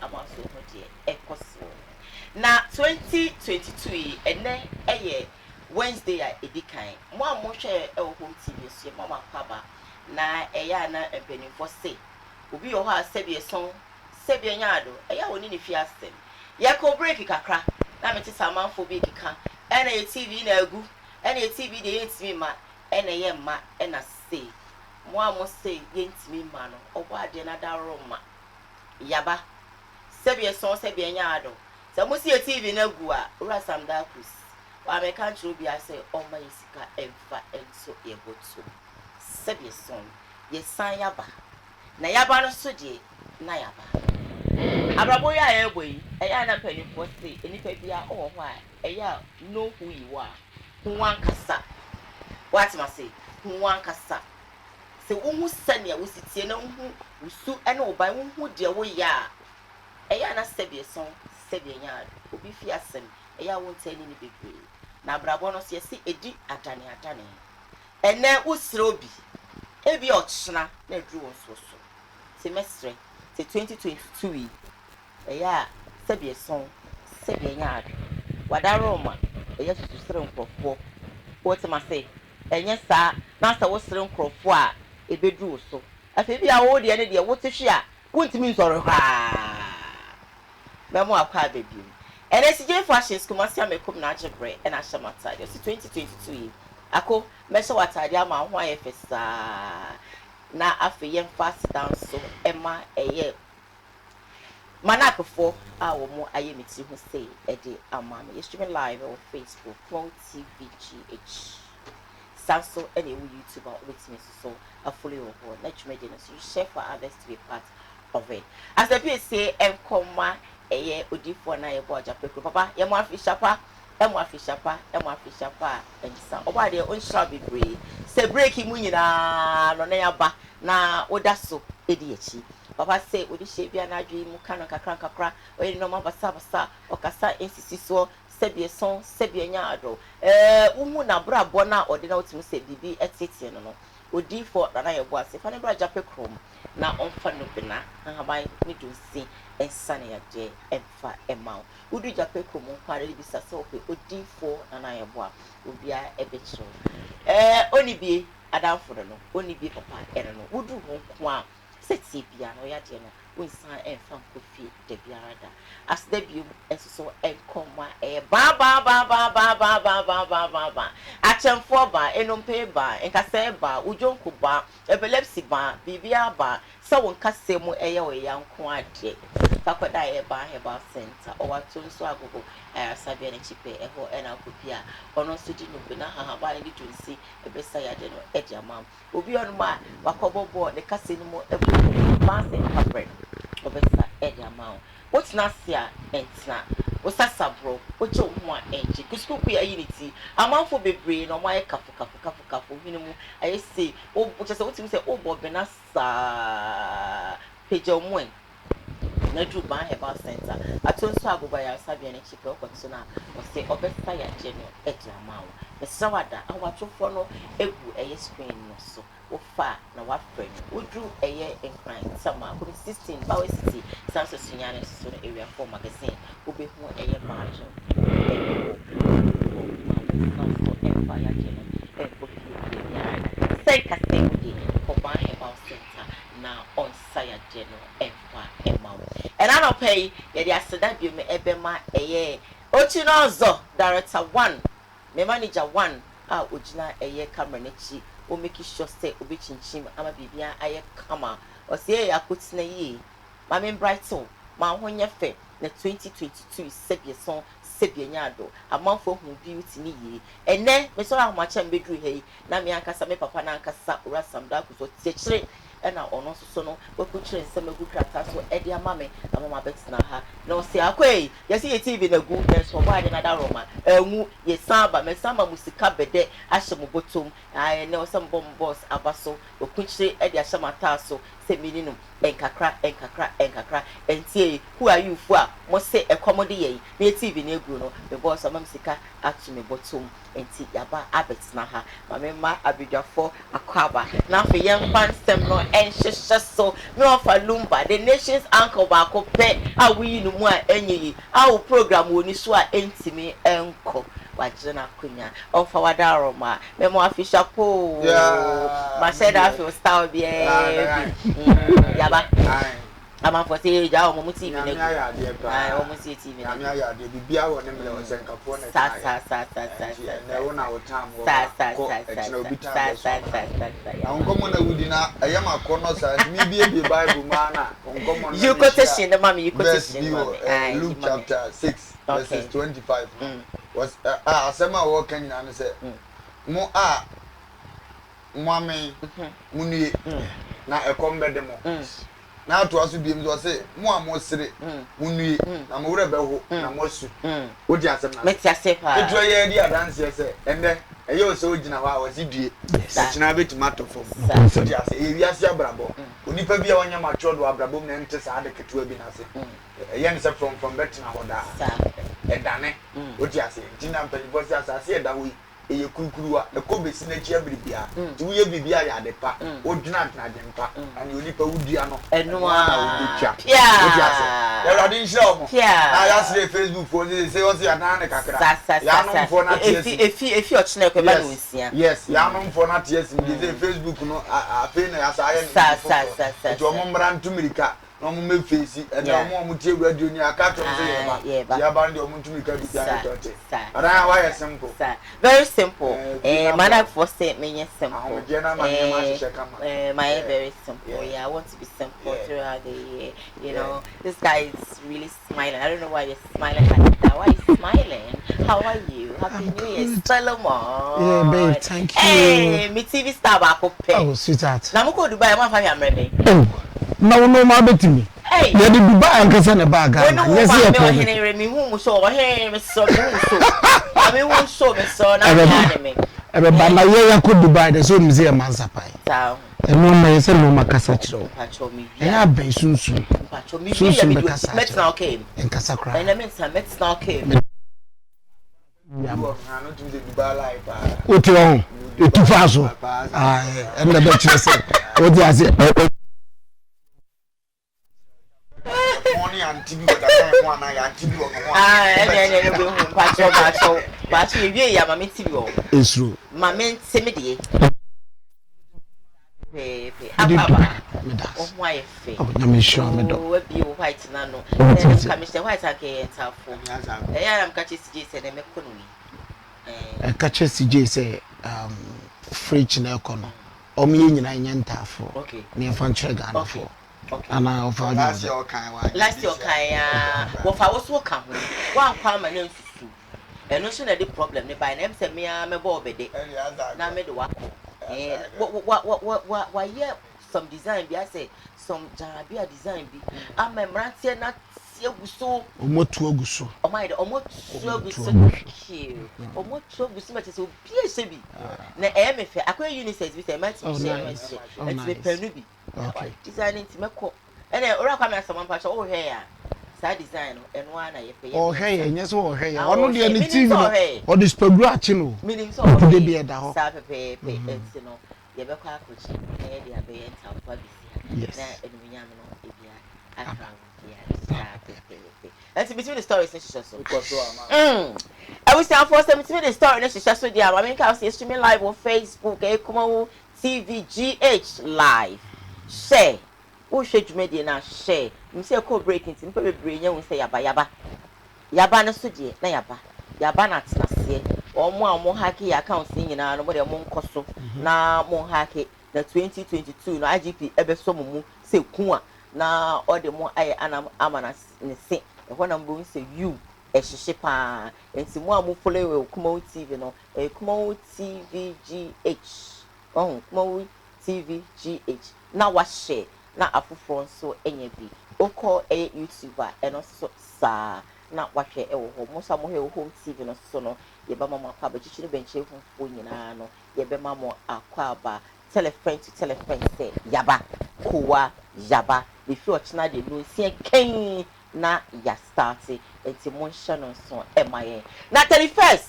ama so ho de ekoso na 2022 ene eye Wednesday a edikan mo amohwe e wo home TV so mama kwaba na eya na empenifo se obi yo ha sebie son sebie nyaado eya woni ne fi asem ya ko break kakra na meti samanfo bi kika ena ye TV na agu ena ye TV de yentimi ma ena ye ma ena se mo amo se yentimi ma no obo ade na daro ma yaba sebie son sebie nyaado se mo si ye TV na agu a ura samda kus wa me kan tru bi ase o ma yisika emfa enso ye botu sebie son ye san yaba na yaba no so de na yaba abrabo ya eboyi eya na panifo se enipa bia o ho a eya no who you are who wan kasa what must say who wan kasa se wo hu sane a wo sitie na hu usu ene oban wo hu de wo ya eya na sebie son sebie nya obi fi asem eya wo ntani ni bebre na abrabo no se se edi adane ene usre obi ebi ochna na edru won so semestre se 2022 eya sebie son sebie nya wada roma eya susure nkrofo what ma say enye sa na sa wo sere nkrofo a ebedru so afi bia wo de ne de wo tehwe a wontimi nsoro ha memo akwa bebi ene sije fashions kumasi amekom na ajebre ena shamata yo 2022 ako mesha watade ama ho ayefesa na afi yem fast down so ema eye manakofo a wo mo ayemiti ho say ede amame you streaming live on Facebook Flow TVGH Samso and YouTube or with me so a fully over let you make so you share for others to be part of it as the people say comma eye odifo na ye boja peko papa ye mo afishapa and some oba de on shall be brave say break him nyina no na yaba na odaso edi echi papa say odi shebia na adwi mu kanu kakra oyi no ma basa okasa nsisi so sebie son sebie nya ado umu na bra bona odi na otimi se bibi etete no odi for na ye bo ase fa ne bra jape krom na onfa no bena habai mi do si ensane ya de emfa emau udu jape krom kware bisa se ope odi for na ye bo obia ebechiro oni bi adamfo no oni bi papa ere no udu ho kwa seti bia no ya de no unsan enfam kofi de biarada as the bium enso enkoma ba achemfo ba enompe ba enkase ba ujonku ba epilepsy ba bibia ba so won kase mu eye we yanko ade takoda e ba heba center o wato nso agogo asabia na chipe eho ena kopia ono so di no na ha ba ni tunsi ebesa ya de no edi amam obi onu ma wakobobo de kase ni mu ebu ba se kapre obesa edi amam what's not here entina osasa bro oche ohu a enje kuskuku ya unity amanfo bebre no ma kafu hinu mu aye say o chese wotimi say o bobe na sa page omwen na dru ban heba center atonso agoba ya sabia na chike okoto na o say obesa ya jeno edi amam mesawada awatofo no egu eye screen no so ofa na wa friend udru eye incline sama ko 16 bawe city Samso Sunyane so area 4 magazine obe hu eye margin empire jeno say kasedi for ban about center na on saya jeno emma and I don't pay ye dey aseda bi me ebema eye ochinozo director 1 me manager 1 a ogina eye camera nechi o make sure say obi chinchim ama bibia aye kama o say yakotena yi mame brighton ma honye fe na 2022 sebie son sebie nyado amanfo hu beauty ni yi ene me so ahomacha mbedru hei na me ankasa me papa na ankasa ura samda kuso tiechire ena ono so no wekuchire nsem egu krata so edi amame amama betina ha na o se akwei yesi ye tv na gu enso ba de na da roma enwu ye samba me samba musika bede ahye mo botom ai ne o sam bom boss abaso wekuchire edi ahye mata so minimum enkakra entie who are you for mo say accommodate ye TV na egu no me boss am sika atu me bottom enti yaba abet na ha ma me ma abidwafo akwaba na fe yem fan stem no enhyehyɛ so me Wofa Lumba the nation's uncle ba ko pe awi no mu a enyi awo program woni so a entimi enko wajina kunya Wofa wadaro ma me mo official po ma said I feel style be yaba ama for say ja o mo TV na o mo see TV na ya de bibia wo ne mele o senkafo na sa na wo na wo tam wo ko na obi tam na onkomo na wudi na eye makono sa mi bie Bible ma na onkomo na you quotation the mommy you quotation Luke chapter 6 verses 25 was asema wo kan na no say mo ame munue na ekombe de mo na to aso biem so say mo amosere munue na mo wura beho na mo su odi asem na meti asepa eto ye di adanse ye ende eye o so ogina wa wasi due ekina be tomato fom odi ase e wi ase abrabo onipa bia wonya ma chodo abrabo na ente sa ade ketewa bi na se eye ne se from betina hoda edane odi ase tina mpanyifo se asase eda ho eye kurukuruwa ekobesi na chia bribia ti wo ye bibia ya de pa odwina na de mpa ani onipa wudua no eno a odutwa odi ase ya radi nshira omo na ya se Facebook for say o se ya na ne kakra ya no mfo na tie efi ochine ko ba no nsia yes ya no mfo na tie sim dey Facebook no afi na ya sa ya ni to omo mbra ntumirika no mo me face and omo tie radio ni aka to say ya ba ndi omo ntumirika bi ya to ara why simple very simple man for say me simple my very simple yeah I want to be simple throughout the year you know this guy is really smiling I don't know why you're smiling like that why are you smiling how are you happy new year Solomon yeah babe thank you hey me TV star ba ko pe oh sweetheart na mo ko Dubai ma fa mi amrebe no ma betimi hey ya di Dubai ankasa na ba ga yes yeah me ohenere mi hu mu so ohenere me so me hu so me so na me ebe ba na ye ya ko Dubai de so museum mansapai ta eno ma yese no makasa kiro pacho mi ya ben sunsu pacho mi ya me met na okay enkasa kra ena me sa met na okay ya no to the Dubai life oti on etu faso ena be chire se odi ase money and TV with that one na TV o mo ene be hu pacho ewie ya ma me TV o esru ma me ntemi de apaba oh my fe na me sure me do we bi white na no then commission white ake entafo ya am catch CJ say na me kono ni catch CJ say fridge na ekono o me nyina nyentafo okay me fan chega na fo ana Wofa last year kan ya Wofa wo so ka ho wan kwa ma na nsusu eno so na the problem ne by na em say me a me bo obede na me de wako what yeah some design be I say some jarabia design be am memrantie na tie guso omotu oguso o my omotu oguso kill omotu oguso ma tese obi e se bi na e me fe akwa unisex bi se ma ti share et me penu bi okay design ti meko ene ora kwa me asama mpacho o hwe ya sa design no eno ana ye pe o hwe ye nyeso o hwe ye onu de ni tv no o de spagru achi no meaning so o de bi e da ho sa pepe enti no ye be kwa akochi na ye de abe ye nta kwa bi yes na enu nyam no e bia aka ya sa pepe enti between the stories in shisha so I will stand for 17 the story in shisha so dia I mean can see streaming live on Facebook Aooow TV GH live share wo hwe dwumade na share me say call breaking tin pe bebre nya wo say yaba na so de na yaba na tenase omo hack your account nyina no mo de mo nkoso na mo hack na 2022 no IGP ebe so mu se ku a na o de mo aye amana ne se e ho na mbo say you e hihye pa enti mo amu follow Aooow TV no Aooow TV GH Aooow TV GH na wa share na afufo nso enye bi oko YouTuber eno so sa na wahwe ewo ho mo sa mo he home TV no so no ye ba mama akwa ba chichiri benche funfo nyina no ye be mama akwa ba tell a friend to tell a friend say yaba kowa yaba if you watch na de no see ken na ya start enti mon no so emaye na 31st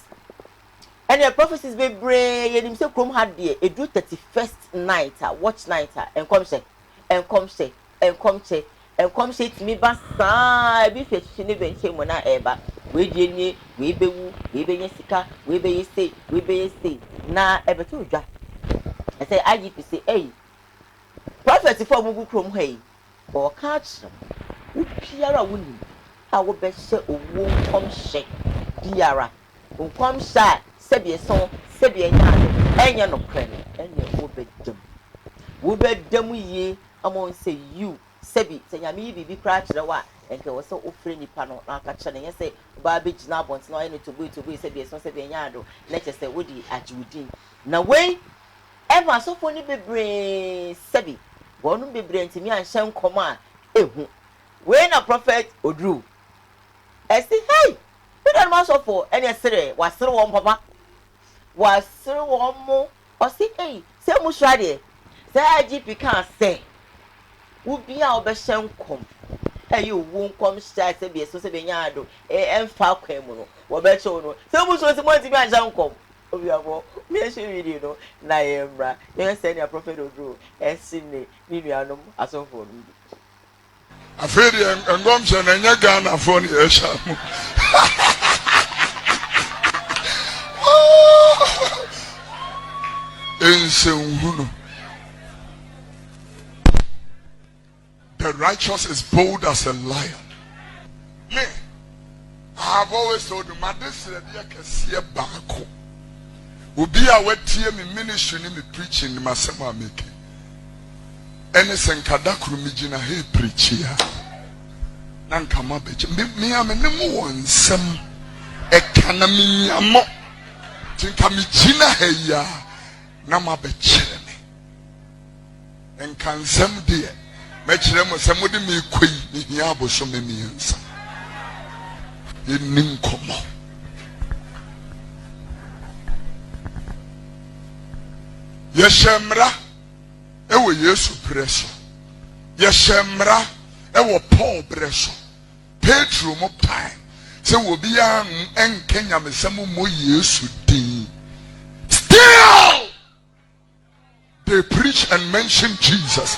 and your prophecies be brave yenim say krom had there e do 31st night watch night and come say to me basa bi fe ne be che mo na eba we die ni we bewu we be sika we be say na ebe to dwa I say IGP say hey prophet for mugu krom hey o catch wo piara woni a wo be hye owo nkomhye biara nkomhye sebi so sebi enya no krene enya wo bedam ye amon say you sebi say nyame bibi kra kire wa enke wo so ofre nipa no na aka kire ne say ba be gina abont na oye no to go sebi so sebi enya ado na che say wo di ajiwudin na we ever so for ni bebre sebi wonu bebre ntimi anhye nkomo a ehu we na prophet Oduro I say hey we don't matter for any sere wasere won papa wasere won mo o say hey say mu swade say IGP can say wo bia obehye nkom hey wo nkom sha say be so say be nyaado emfa kwan mu no wo be che no say mu so say mo ntimi anhye nkom obiabo me share video no na yembra you send your prophet Oduro esine ni nuanom asofo no afedi ngom se na nya Ghana phone e sha mu the righteous is bold as a lion. Me, I have always told you, my this is a bako. Ubi a wetie me ministry ni me preaching ni masema make. Ene senkadakuru mi jina he preach ya. Nanka mabeche. Me amene mu wonsem. Ekana mi nyamo. Tinka mi jina he ya. Na mabeche me. Enkansem die. Mechire mo se modi me kwei ni hia aboso me miensa. Enim komo. Yeshemra ewo Yesu preso. Yeshemra ewo Paul preso. Petro mo pai. Se wo bia enkenya mesemu mo Yesu din. Still they preach and mention Jesus.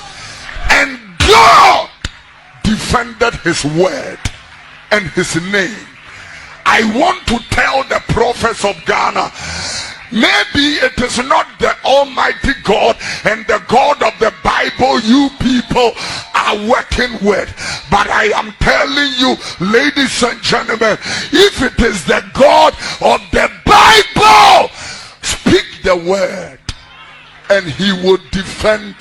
And God defended his word and his name. I want to tell the prophets of Ghana, maybe it is not the Almighty God and the God of the Bible you people are working with, but I am telling you, ladies and gentlemen, if it is the God of the Bible, speak the word and he will defend.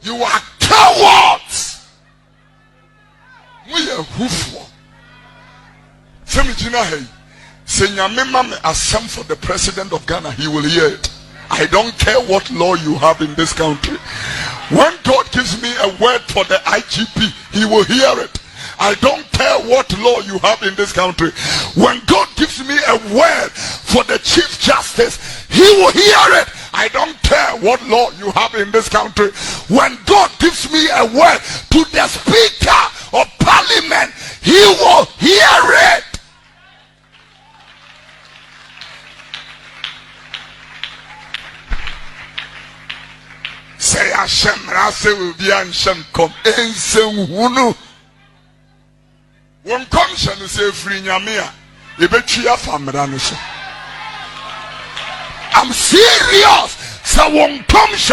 You are cowards. We are hoofo. Asem for the president of Ghana, he will hear it. I don't care what law you have in this country. When God gives me a word for the IGP, he will hear it. I don't care what law you have in this country. When God gives me a word for the Chief Justice, he will hear it. I don't care what law you have in this country. When God gives me a word to the Speaker of Parliament, he will hear it. Say Hashem Rase will be Anshem come Ensem Hunu. One comes and say free Nyamia. You bet you have I'm serious. So one comes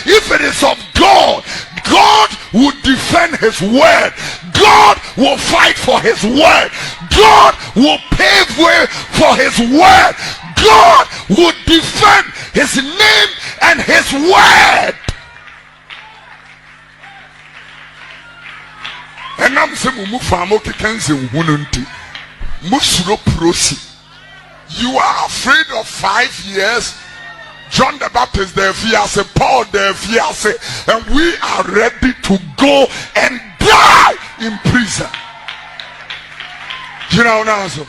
if it is of God, God will defend his word. God will fight for his word. God will pave way for his word. God will defend his name and his word. And I'm saying, you are afraid of 5 years. John the Baptist, the fiancé, Paul, the fiancé, and we are ready to go and die in prison. Jina now so.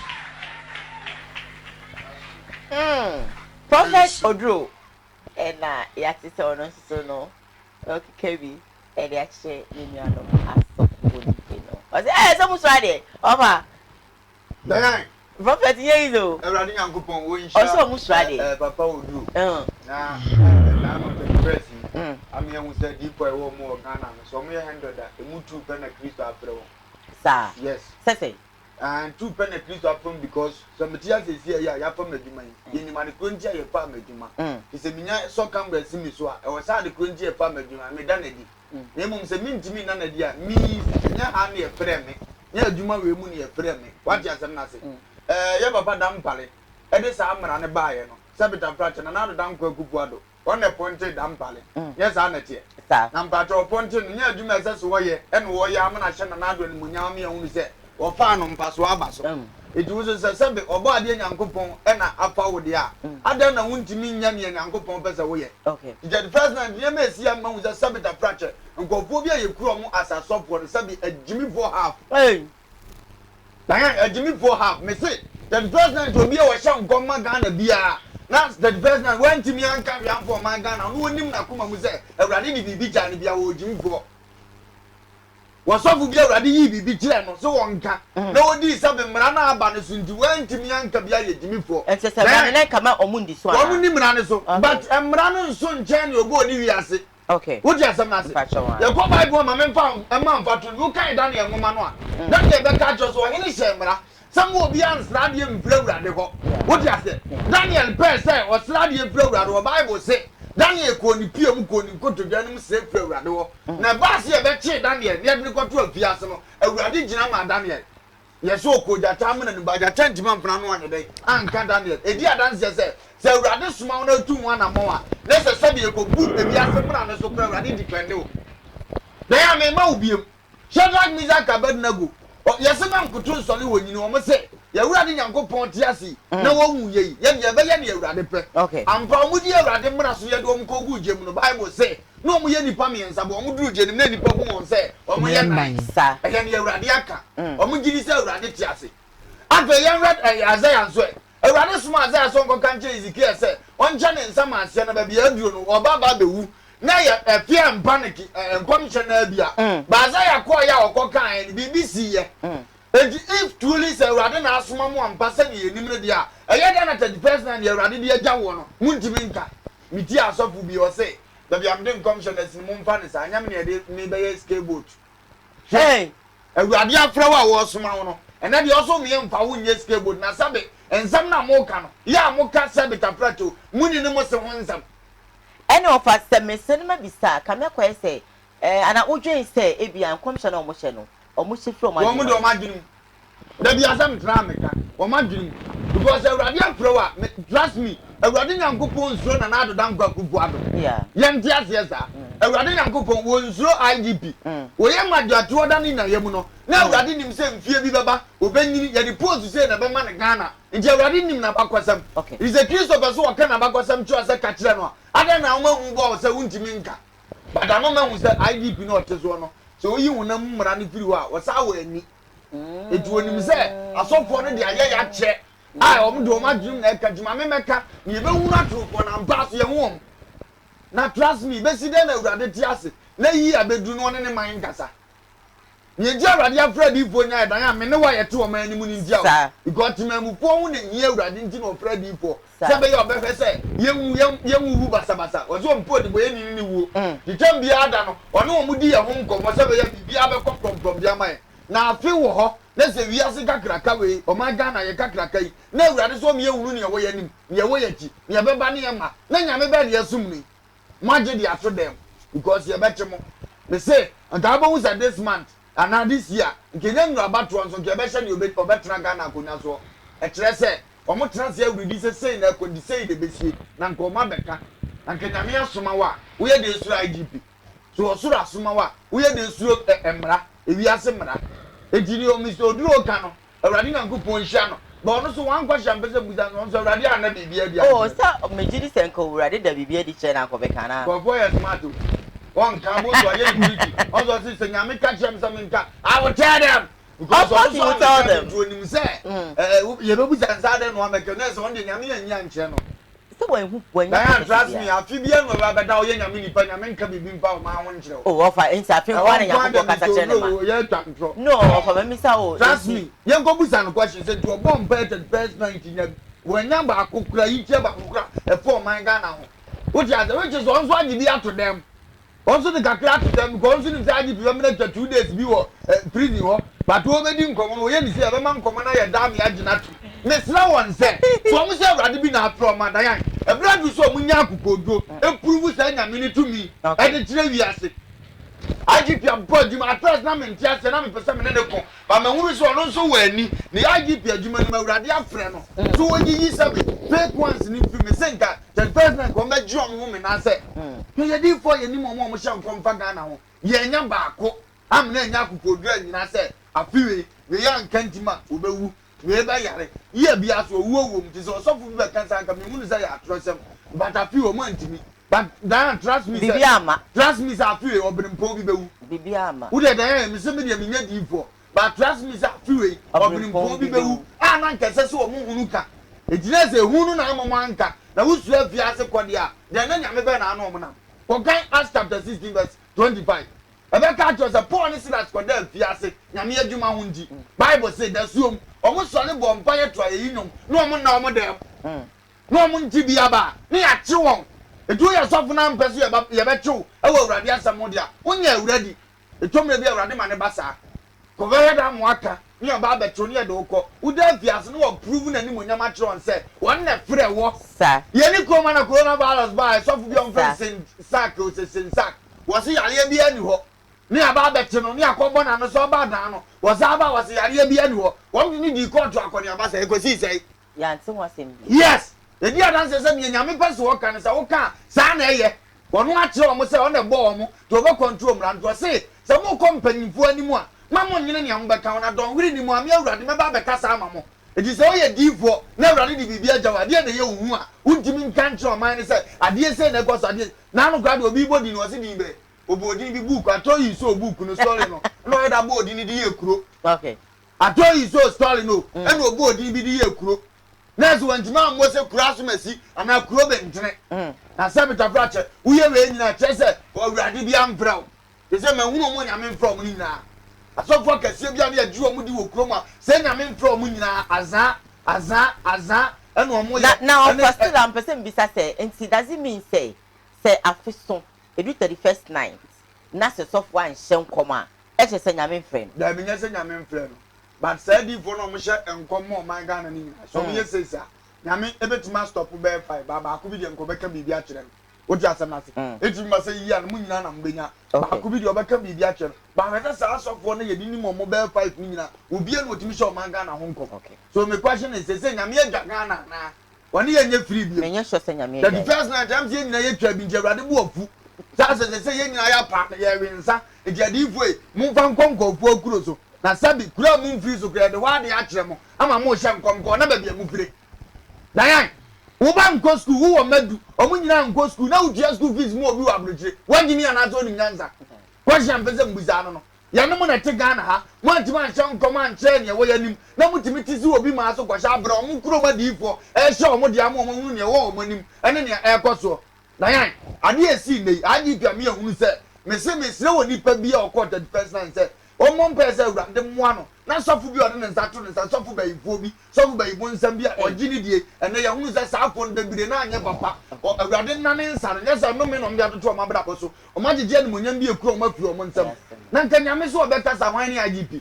Prophet Oduro. And yati se ono so no. Okay, Kebi. And actually, you know, I stop going. I say, eh, someone's ready. Over. Then Prophet, yeah, you Everybody young coupon win. also almost ready. Papa Oduro. Uh. Nah, I'm not the president. I mean, I was a deep boy or more Ghana. So me 100 that the mutu penna Christ after. Sir. Yes. Say. And 2 penna Christ after because some materials is here. Yeah, from the demand. In the Manikunja, your farm demand. It's a mina so come with Simi so. I was at the Kunja farm demand. Me done it. Name say mean to me none idea. Me, nya hand a friend me. Nya Juma we money a friend me. What you say? Ya papa dam pale. Ede sa amra ne baaye no. Sabita fraction na do dam kwaku puado. On the pointed dam pale. Yes anete. Sir. Na mpacho pointed nya adwuma ese so ye. Ene wo ye amna hye na do ne munyam me ehunu se. Wo fa no mpaso abaso. It was a sabe obo ade nyankopon ena afa wo de a. Adan na wuntimi nya ne nyankopon pese wo ye. Okay. The president nya me sia ma wo se sabita fraction. Nkofo bi ye kuro mu asasofo no sabi adwimi for half. Hey. Then adwimi for half. Me say the president will be a shan goma Ghana bia. Now the president went to me and carry on for my Ghana. No nim na kuma mu say awrade ni bibi jani bia wo adwimi for. Wasofu bia awrade yi bibi kire no so wonka. Na odi sabe mra na aba no so nti went to me and ka bia ye adwimi for. Ese se ba na kama omundi so. Omu ni mra ne so. But mra no so nchen ni obo ni wiase. Okay. What you asem na se? Ye ko Bible ma me mfa mfa to you kan Daniel ngoma no a. Daniel be ka jo so hini hye mra. Some will be answered in Flora. What you say? Daniel per se or Slady in Flora or Bible say Daniel Koni Pium Koni go to Janum say Flora. Now Basia Betche Daniel, never got to a piano, a Radijama Daniel. Yes, so could that time and by the 10 month plan 1 a day. Anka Daniel, a dear dancer said, so rather small 2 1 or more. Let's a Sabia go boot and be a soprano so Radin declared. They are may mobium. Shall like Mizaka Bednago. Yes, a man could choose only when you know, must say, you're running and go point Tiasi. No one, ye, you're rather. Okay. I'm from with you, Radimras, you don't go good, Jim, the Bible say. No, we any pamians, I won't do Jim, many people won't say, or my young sir, again, you're Radiaka, or Mujini Raditiasi. After young rat, Isaiah swear. A rather smart as Uncle Country is here, say, one channel in some man, Sienna be or Baba the Woo. Now you're fear and panic and commissioner Bia. But as I acquire or coca and BBC, and if truly say rather than ask one person in Nimedia, a young at the president, you're ready to Jawan, Muntiminka, Mitia Sofu or say, the Yamden commissioners in Mumfanis, I am near the maybe skateboard. Hey, a radia flower was small, and then you also mean Pawun skateboard, Nasabe, and some Namokano, Yamoka Sabita Plato, Muninimos and Wansam. Any of us me cinema bisa kame kwa say ana odwen say ebi an commission o mo hye no o mo hye from o mo do madwin da bia sam trameka o madwin because Awurade afrowa trust me Awurade Nyankopon nsuro na na do dan kwa kufu ado yeah yenti ase sa Awurade Nyankopon wo nsuro IDP wo ye madwato oda ni na yemu no na Awurade nim se mfie bi baba obenyini ye di post say na be ma ne Ghana nti Awurade nim na bakwasam is a Christopher so o kan na bakwasam chu ase ka kire no ada na uma hu bo say wuntimi nka but ama ma hu say IDP no oteso no so yi hu na mmara ne firi ho a wo sa wo ani etu onim say asofo no de aye ya kye ai om do ma dwum na eka dwuma me meka ni be hu na trofo na mpa so ye hu na trust me be si de na Awurade ti ase na yi abedu no ne man kasa ni ji Awurade afra di fo nya dan a me ne wa ye te o man ni mu ni ndia o because timamu fo hu na yi Awurade nti no afra di fo sabe yo be fe say ye wu basabasa o zo mpo de boye ni wu di tam bia ada no ono mu di ye ho nkomo sabe ya bibia be kom bia man na afi wo ho na se wi ase kakraka we o ma Ghana ye kakraka yi na Awurade so me ye wunu ne ye wo ye nim ne ye wo ye chi ne ye be ba ne ye ma na nyame be ne ye sum ni maje di aso dem because ye beche mo me say and aba wu say this month and this year nkenya nura bato nso nke be hye ne obetra Ghana konya so e kire se omo transe awudi se na ko di sei de besie na nko ma beka na nkenya me asoma wa wo ye de sura IGP so osura asoma wa wo ye de sura emra ewi ase mra ejiri o Mr. Oduro ka no Awurade Nyankopon hia no ba ono so wan kwa shampese buza no so Awurade ana bibia dia oh sa mejiri senko Awurade da bibia di che na ko beka na ko for smart on ka mo so ye security on so say nyame ka chem some nka I will tell them because course you will tell them. to him say you be sansade no ameke na so on de nyame anya nche no so when you trust me afi bia no ba beda wo ye nyame nipa nyame nka bibi mpa ma ho nchire oh offer insa afi kwa na yakoko kasa che ne ma no offer me say oh trust me ye nko busa no question say to bomb the first 19 when number akukura yi tie ba akukura e for man Ghana ho which is also agibi to them also the kakra to them because you say agibi we make 2 days bi wo prison ho but wo be di nkomo wo ye ni say e be man nkomo na ye dam ya gina to mesra won say so mo say awrade bi na afro ma dan e bra du so mo nya akukodo e prove say nyame ni to me e de kire wi ase IGP abodjuma address na me ntia se na me pese me ne de ko ba me huru so no so wani ni IGP adjuma ni awrade afre no so wo yi sabe fake ones ni fi me senka the president ko me ju omo me na se ye di for ye ni mo mo hye nkom fa Ghana ho ye nya baako am na nya akukodu anyina se afiwe we ya nkantima obewu we ba yare ye bia so owu owu mti so sofu bi be kansa nka me hunu se ya atrosem but afiwe mo antimi but dan trust me bibiama trust me say afiwe obrimpo bi bewu bibiama wo de dan me se me de me nya di for but trust me say afiwe obrimpo bi bewu ana nkese se o mu hunu ka ejina se hunu na amamo anka na wusu afiase kode a de na nyame be na anu mo na Kogan Acts chapter 16 verse 25. Ebe ka cho se Paul ni Silas kode afiase nyame adwuma ho nji Bible say da suom omo so ne bo mpa ye to ayi nyom na omo na omo dem na omo nji bia ba ne ya chi won etu ye sofu na mpese ye be chiw e wo awrade asamo dia wonya awradi etomre bi awrade ma ne basa ko be da mo aka ni oba be tro ni e de ukọ uda afiase no wo prove na ni mo nyama chi won se won na frɛ wo sa ye ni ko mana coronavirus ba sofu bi on fence sack o se sack wo se yare bi ani ho ni aba be te no ni akọbọ na no so ba dan no wo sa ba wo se yare bi ani ho wo ni di court akọni aba se ekosi sei ya nti wo sem yes the dia dan se me nyame pese wo kan se wo kan sa na eye wono a kire wo se wo na bo wo to be control mra nto se mo companyfo animu a mamo nyine ne am be kan na don wiri ni mu am awrade me ba be kasa ama mo edi se wo ye difo na awrade di bibia jawa de na ye wu a untimi nkan kire o man se ade se na ekoso ade na no grad obi bodi no se di be obodi bi book atoyi so book no story no no da bodi ni di ye kuro okay atoyi so story no e no obodi bi di ye kuro na so wantima mo se kura so masi ana kuro be ntene na sabita frache uye we nyina chese awrade bi amfra o de se ma hunu mo nyame mfra mo nyina asofo kase bia na yaju omu di wo kuro ma se nyame mfra mo nyina azan eno mo ya na on first am person bisa say enti does it mean say afison edu 31st night na se sofo an hye nkoma e che se nyame mfra da bi nya se nyame mfra no but say di fo no mo hye enkomo man Ghana ni nyina so mo ye sesa nyame ebetima stop be 5 ba ko bi de enko beka bibi a kire no wotu asem na se etima se yi an mo nyina na mbenya ba ko bi de obeka bibi a kire ba me se sa sofo no ye di ni mo be 5 ni nyina obi en otimi hye man Ghana ho nko so me question is say nyame ye Ghana na woni ye nye free bi me nye sure say nyame ye the first night am say nyina ye twa bi nje awrade bu ofu sa se ye nyina ya pa ye winsa ejadi fu e mu fa nkonko fu okuro so na sabi kura mu mfiri so kura de wa de a kire mo ama mo hye nkonko na ba bia mu fire dayan wo ba nko school wo madu omu nyina nko school na udia school fees mo obi wa abrochire wangi mi ana to ni nyanza question pese mbuza no ya no mo na te Ghana ha mo antima hye nkom anche ne wo yanim na mutimi tisi obi ma so kwasha abra omu kuro ma difo e hye omu de am omu ne wo omu nim ene ne e koso dayan ade esi nei ade pia me ehunu se mesre woni pa bia okota the first night se omo mpese awrade mo ano na sofu bi ode ne nsato ne sofu bayifo bi sofu bayifo nsam bi ogini die ene ya hunu se saafo no bebire na anye papa awrade na ne nsa ne se no me no mbi atoto ma bra boso o magije ne monyam bi ekuro o mafiri o mo nsam na nka nyame so obeka sa hwan ne IGP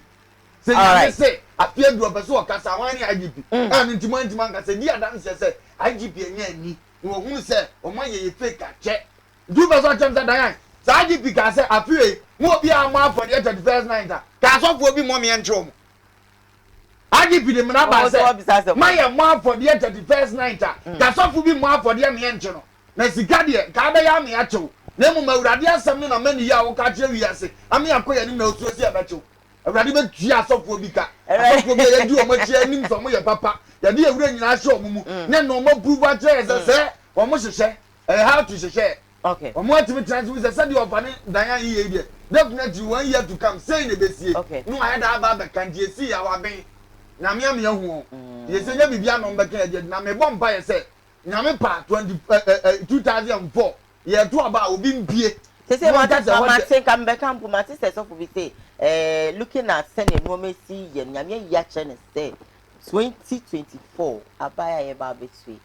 se nyame se apia du obeso o kasa hwan ne IGP a ne ntima nka se di adanse se IGP enya ani wo hunu se o ma ye fake ache du beso chamsa dan sa IGP ka se afie mo bi ama for the 31st night ka so for bi mo me encho mo IGP de mna ba se ma ye mo for the 31st night ka so for bi mo for the me encho no na sika de ka ba ya me acho na mu mawurade asem no na mani ya wo ka kire wiase ame akoya ni na osuo si abacho awurade be tua so for bi ka so bi ye du o mo kire nim so mo ye papa ya de awura nyina hye o mu na no mo prove a kire se o mo hye how to hye Okay. Omo atimi transfer say said your fani dan ye dey. Definitely 1 year to come say na be sie. Okay. No I da ba be kan die si ya wa ben. Na me am ye hu. Ye say nya bibia no be kan ye na me bom ba ye say nyame pa 2004 ye to aba obi mpie. Say Martin come back camp Martin says of we say looking at sending no me see ye nyame ya chene say 2024 abaya ye ba betwe.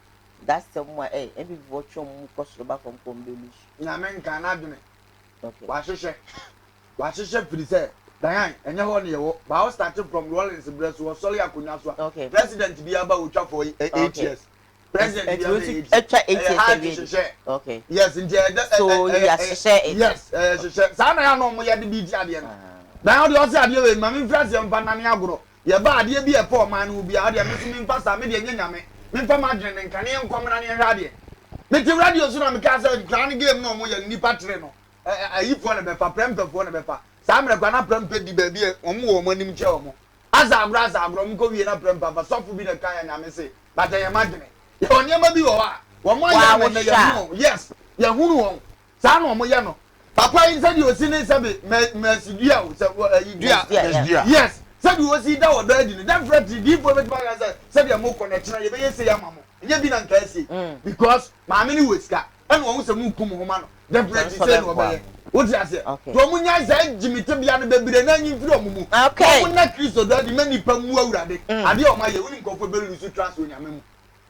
That's someone every virtual cost back from Combelish. Nyame nka na dwene. Okay. Wa hwehwe firi say dan enye ho ne ye wo. Ba starting from Rollins Breast was solely akonya so. Okay. President bi aba wo twa for 8 years. President bi aba 8 years. Okay. Yes, so yes, share it. Yes, share. Sa na ya no mo ye de bi di ade no. Dan o de o se ade we ma me mfrase mfa na ne agoro. Ye ba ade bi e pa o man no bi ade me so me mfa sa me de nyame. Me mfa ma dwene nka ne nkom na ne hwa ade. Me ti radio so na me ka say grand game no mo ye nipa tre no. Ayi fo na be fa prempefo na be fa. Sa me kwa na prempe di ba bi e omo wo mo nim che omo. Aza agro mo ko wie na prempa fa sofu bi de kan ya nyame se. Ba de ye ma dwene. Ye onyema bi wo wa. Wo mo ya wo na ye hu. Yes. Ye hunu won. Sa na omo ye no. Papa yin say di osini sabe me dua o say dua. Yes. Sabi wo si da wo da di ni. Definitely di for me ba say sabi am connect na ye be ye say ya mamo. Ye bi na nka say because ma me ni weska. And wo say mu kum ho ma no. Definitely say no be. What you say? To mu nya say jimite bia no bebire na nyi firi omumu. Okay. Wo na Kristo da di mani pa mu awurade. Ade o ma ye woni nkofo be lusu transfer nyame mu.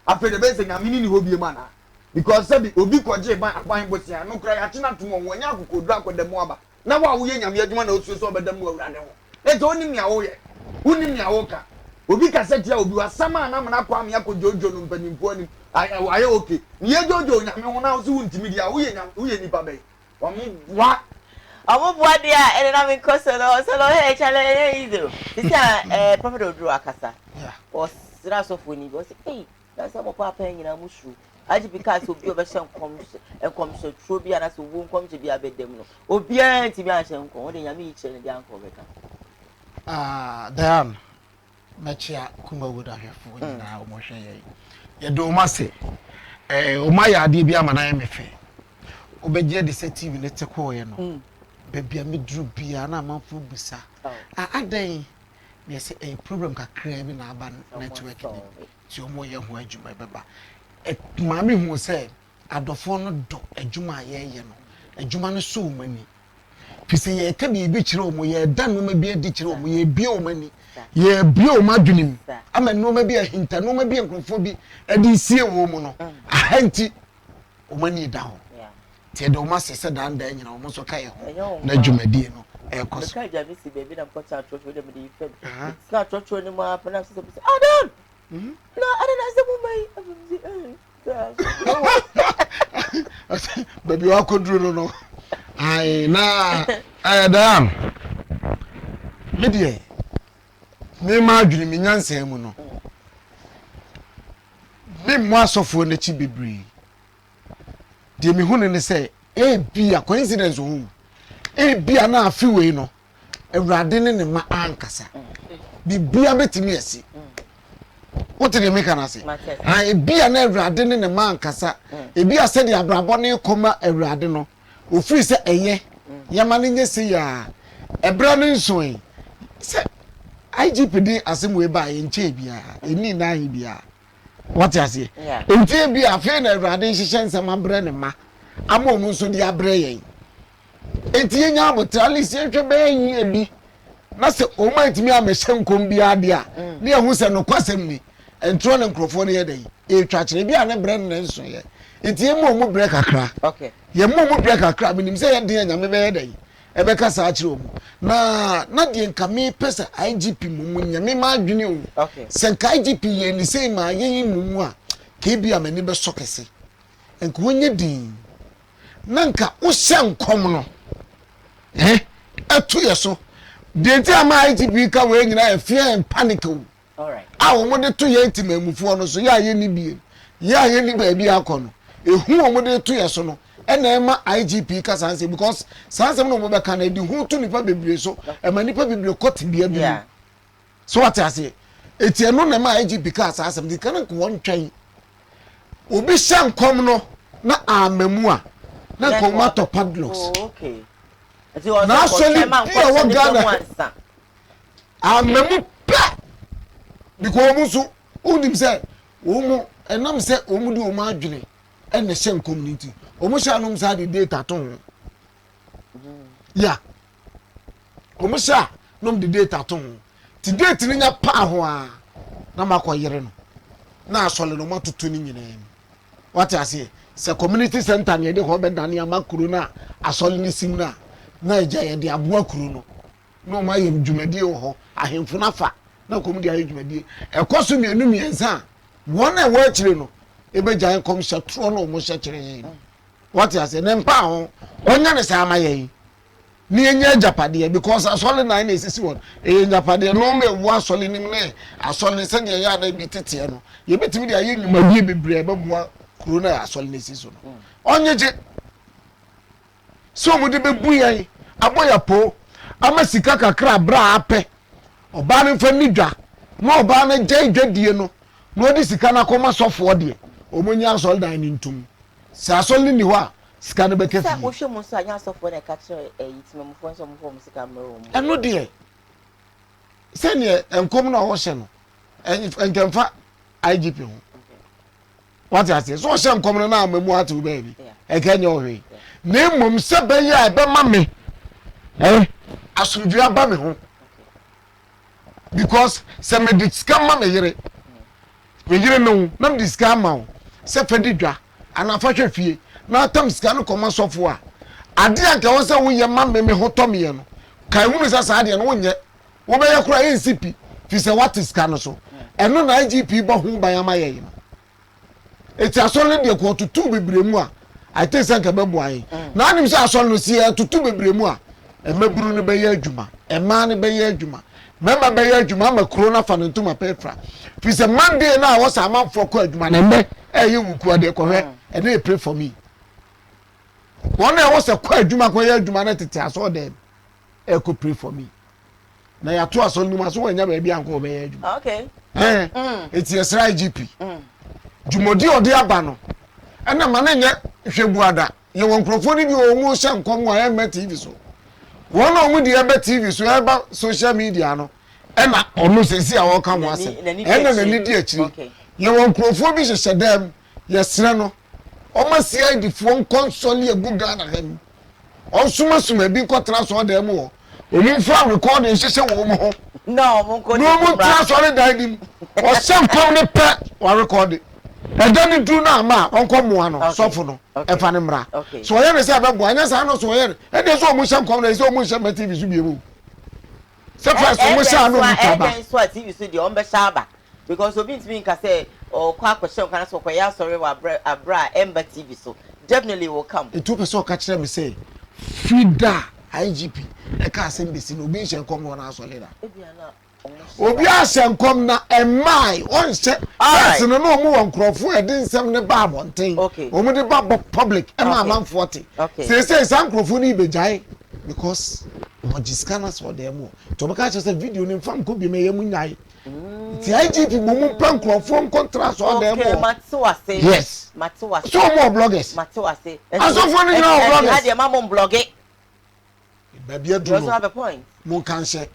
After the base nyame ni ho bie ma na. Because sabi obi koje ban akwan bosia no kra ya tena to won nya akokodu akodemu aba. Na wa wo ye nyame adwuma na osu so obedemu awurade ho. Eto oni mia wo ye. Oni mia wo ka. Obi ka se tia obi wasama na mana kwa me akojojo no mpanimpo ani. Aye okay. Ni ye jojo nyame ho na osu wuntimi dia wo ye nipa bai. Wa Amu dia ene na me kosolo so lo he chale izo. Sisa prophet Oduro akasa. Yeah. O sira so foni go say hey, that's how papa nyina mushu. Aji because obi obehye enkom so tro bia na so wo nkom je bia bedem no. Obi anti bia hye enkom, wo de nyame yi kire ne dia enkom beka. Dan mechia kuma woda hwefo nyina o mo hwe ye. Ye do ma se o ma ya ade bia mana ye mefe. Obegye de se TV ne teko ye no. Bebia me dru bia na manfo busa. Adan me se problem kakra bi na aba network ni. Ti o mo ye ho adwuma beba. Mami hu se adofo no do adwuma ye no. Adwuma no so mani. Fise ye ka bi kire o mo ye dan no ma bi adi kire o mo ye bi o mani. Ye bi o madwunim. Ama no ma bi ahinta no ma bi enkrofo bi adi sie wo mo no. Ahanti o mani da ho. Ti do ma se dan da nyina o mo so kai ho. Na dwumadi no e koso. Ka ja visi baby na mpocha church dem dey fed. Ska church ni mo apa na so say Adam. No, I don't know. Baby, wa kodru no. Ai na Dan. Medie. Me ma adwini me nyansa mu no. Me mo asofo na chi bebri. Die me hunu ne say bia coincidence hu. Bia na afi we no. Ewrade ne ma ankasa. Bibia betimi asi. What did you make an answer? I be an Evrade in a man cassa. A be a said the Abraboni comma Evradino. Who free say a ye. Yamanin see ya. A branding swing. IGPD as him way by in Chabia. In Nibia. What I say? In Chabia, a fair Evrade, she shines a man brand ma. I'm almost on the Abraye. And Tia would tell you, say, be. Na se o ma ntimi amehye nkom bia dia ne ehu se no kwasem ni entro ne nkrofo ne yedai e twakere bia ne brand ne nso ye ntie mo break akra okay ye mo break akra minim se ye den nyame be yedai e be kasa akire o mu na de nka me pesa IGP mu nyame ma adwene o okay se nka IGP ye ni se ma ye mu a ke bia mani be sokese enka wonye din na nka wo hye nkom no atu ye so Denti ama ITP ka we nyina fear and panic. All right. Awo mo de to ye ntimamufu no so ya ye ni bie. Ya ye ni ba bi akono. Ehu o mo de to ye so no. E na ema IGP ka sanse because sanse no mo be ka na di hu to nipa bebre so. E ma nipa bebre court bia bi. So what I say? Eti no na ema IGP ka sanse di kana ko won twan. Obi hye nkom no na amamu a na komato padlocks. Oh, okay. Na actually pia wa Ghana. Amemu pa. Because omusu unim say omu enam say omu di omu adwene e na hye community. Omu sha anum sa di data ton. Yeah. Omu sha nom di data ton. Ti date ni nya pa ho a na makoyere no. Na asole no matutu ni nyina. What I say? Se community center ne de ho be dan ya makuru na asole ni sim na eja ye de aboa kuru no. No ma ye dwumadi ho ahemfo na fa na komudi aye dwumadi. Ekoso mienu miensa. Wona e wa kire no ebeja en kom sha tro no mo sha kire. What I say? Nem pa ho onya ne sa amaye. Ni enya japade because asole na na esisi won e japade no me wo asole nim ne asole se ne ya na bi tete no ye betimi de aye nwumadi bebre beboa kuro na asole ne esisi no onye je so mo de bebu yan aboya po ama sika kakra bra ape oba ne fa nidwa no oba ne je dwadie no no odi sika na koma sofo de omonya asole dan ni ntum sa asole ni ho a sika no bekefi sa wo hwemu so anya sofo na ka kire yitimamfo so mo sika mero mo eno de se ne enkom na wo hye no enkemfa IGP ho what I say so hye enkom no na amamu atu baby e ka nya ohwe na mom se be ya e be ma me asudua ba me ho because se me discount ma me yere no na me discount ma se fedi dwa ana fa hwe fie na tam sika no koma sofo a ade anka wo se wo ye ma me ho to me no kai hu se sa ade no wo nye wo be ye kura NCP fi se what sika no so eno na IGP bo hu ban ama ye no eti asole de ko tutu bebremu a I think say nka bebu ayi na anim se asole no si tutu bebremu a emaburu no be ye adwuma ema ne be ye adwuma member be ye adwuma ma corona fa no ntuma petra fi se Monday na wo sa amanfo ko adwuma na mbe ye wuku ade ko hwe and they pray for me. One day was a quiet Juma Koya Jumanity, I saw them. They could pray for me. Now, you are two so you must never be uncle. Okay. It's your side GP. Jumodi or dear Bano. And the man yet, if you brother, you won't profone you almost come where I met TV so. One on with the other TV so about social media. No, and I almost see our come once. And then the idiot. You won't profone me, said them. Yes, no. Almost see the phone console a good gun at him. Also, must be got transfer them more. When you found recording, she said, no, no more transfer died him. Or some common pet or recorded. And then you do now, ma, Uncle Moano, Sofono, and Fanimra. So I understand about Buenos Aires, and there's almost some common, there's almost some TV to be moved. Sometimes almost I know what TV studio on Bashaba. Because of it being say or quack question can so quite sorry abra Ember TV so definitely will come. It took a so catch them say Frida IGP I can't send this in obedience come on us later. Obiase come na my on set yes no more on crofo e din sem ne ba bonten o mo de ba public e ma man 40 say some crofo ni bejai because what scanners for them to be catch say video ni fam ko bi me yemu nyai ti IGP mo plan crofo contrast on them yes Matiwa so more bloggers Matiwa say aso for ni now bloggers had your mom blogging baby do you also have a point mo kan share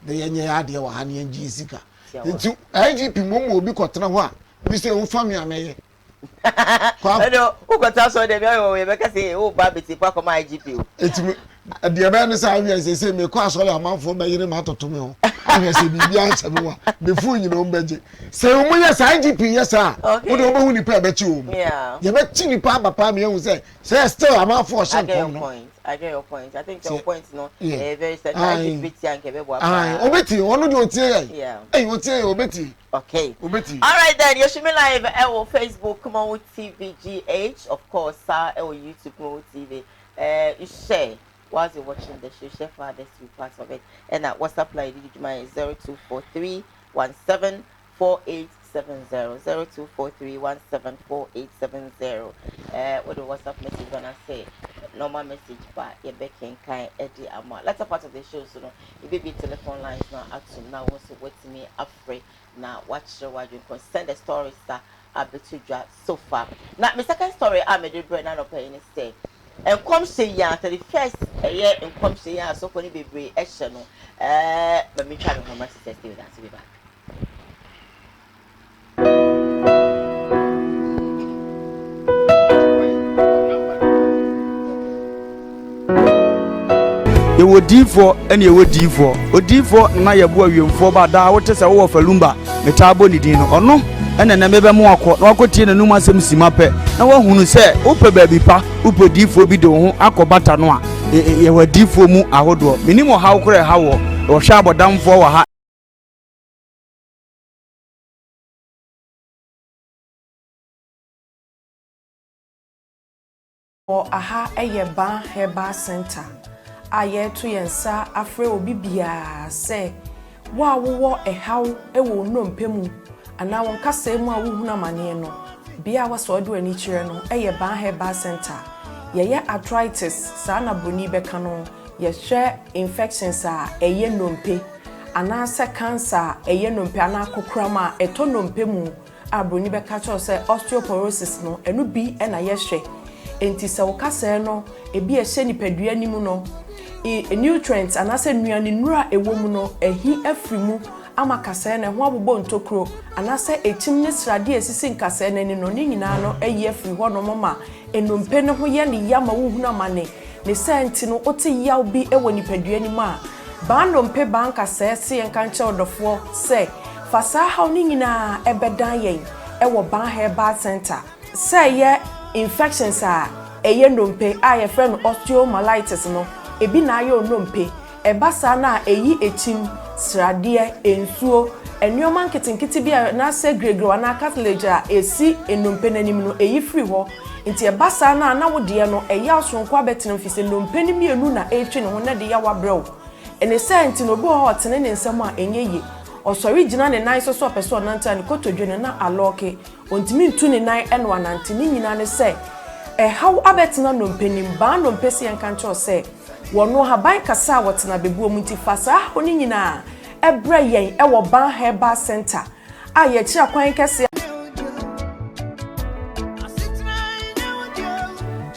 the yenye ade wa han yen jisika nti IGP mo obi kotena ho a bi say wo family ameye no wo kota so de bi o be ka say wo ba beti kwa koma IGP o etimi de ba ne say wi say me kwa so ya manfo ba yire ma toto me ho anya say bibia anse me wa me fu nyina o mbeje say wo mo yes IGP yes a wo de wo hu ni pa be chi o ye be chi ni pa papa me hu say still amanfo shen kom no I get your point. I think your point is not very certain. IGP and Kebebo. Obeti, ono de otie. Yeah. Hey, otie obeti. Okay. Obeti. All right then. You should be live on Facebook, come on with TVGH, of course, or YouTube, come on with TV. You share while you're watching the show. Share for others to be part of it. And at WhatsApp line, you my 0243 17 4870 0243 17 4870. What the WhatsApp message gonna say? Normal message by Ebekin kind Eddie Ama. Latter part of the show, so no, it be telephone lines now up to now. Also, wait me afraid now. Watch the why you can send the stories that I bet you so far. Now, my second story, I made it brand up in say and come say ya to the first a year and come say ya so funny baby action but me try to how much is still that to be back. You would D4 and you would D4. O D4 na ya bua wiemfo ba da wote se wo Wofa Lumba metabo ni din no ono ene na mebe mu akọ na akotie na numa asem simape na wo hunu se upe baabi pa upe D4 bi de ho akobata no a ye wa D4 mu ahodo minimo ha ukure ha wo hwa abodamfo wa ha or aha Eyeba Heba Center. Aye to yensa afre obi bia se wa wo ehaw ewo nnompemu ana won kasa mu a wo huna mane no bia wa so do ani kire no Eyeba Heba Center ye arthritis sa na boni beka no ye hwe infections a eye nnompe ana se cancer eye nnompe ana kokrama eto nnompemu a boni beka cho se osteoporosis no enu bi na ye hwe enti se wo kasa no ebi ehye nipadua nimu no nutrients anase nuane nura ewomu no ehi afrimu ama kasa na ho abobo ntokro anase etim ne srade esisi nkasa na ni no ni nyina no eyi afri ho no mama enompe ne ho ye ne yama wo huna mane ne senti no oti yaw bi ewo nipadua ni ma ba nompe ba nkasa ese enka nche odofo se fasa ha ni nyina ebedan yen ewo Ba Heba Center se ye infections a eye nompe a ye friend osteomyelitis no ebi na ayo nompe ebasa na eyi etim srade ensuo enyoman kitinkiti bia na se gregro na cartilage a esi enompe nanim no eyi free ho nti ebasa na wode no eya asonko abetene mfise nompe ni mienu na etwe ne ho na de ya wabrew ene senti no bo hotene ne nsem a enye osori gina ne nan so peso nanta ne kotodwe na aloke ontimi ntu ne nan eno anante ni nyina ne se how abetena nompe nim ba nompe se enkancho se wono haban kasa wotena bebuo munti fasa oni nyina ebra yen ewo Ba Heba Center aye kira kwan kese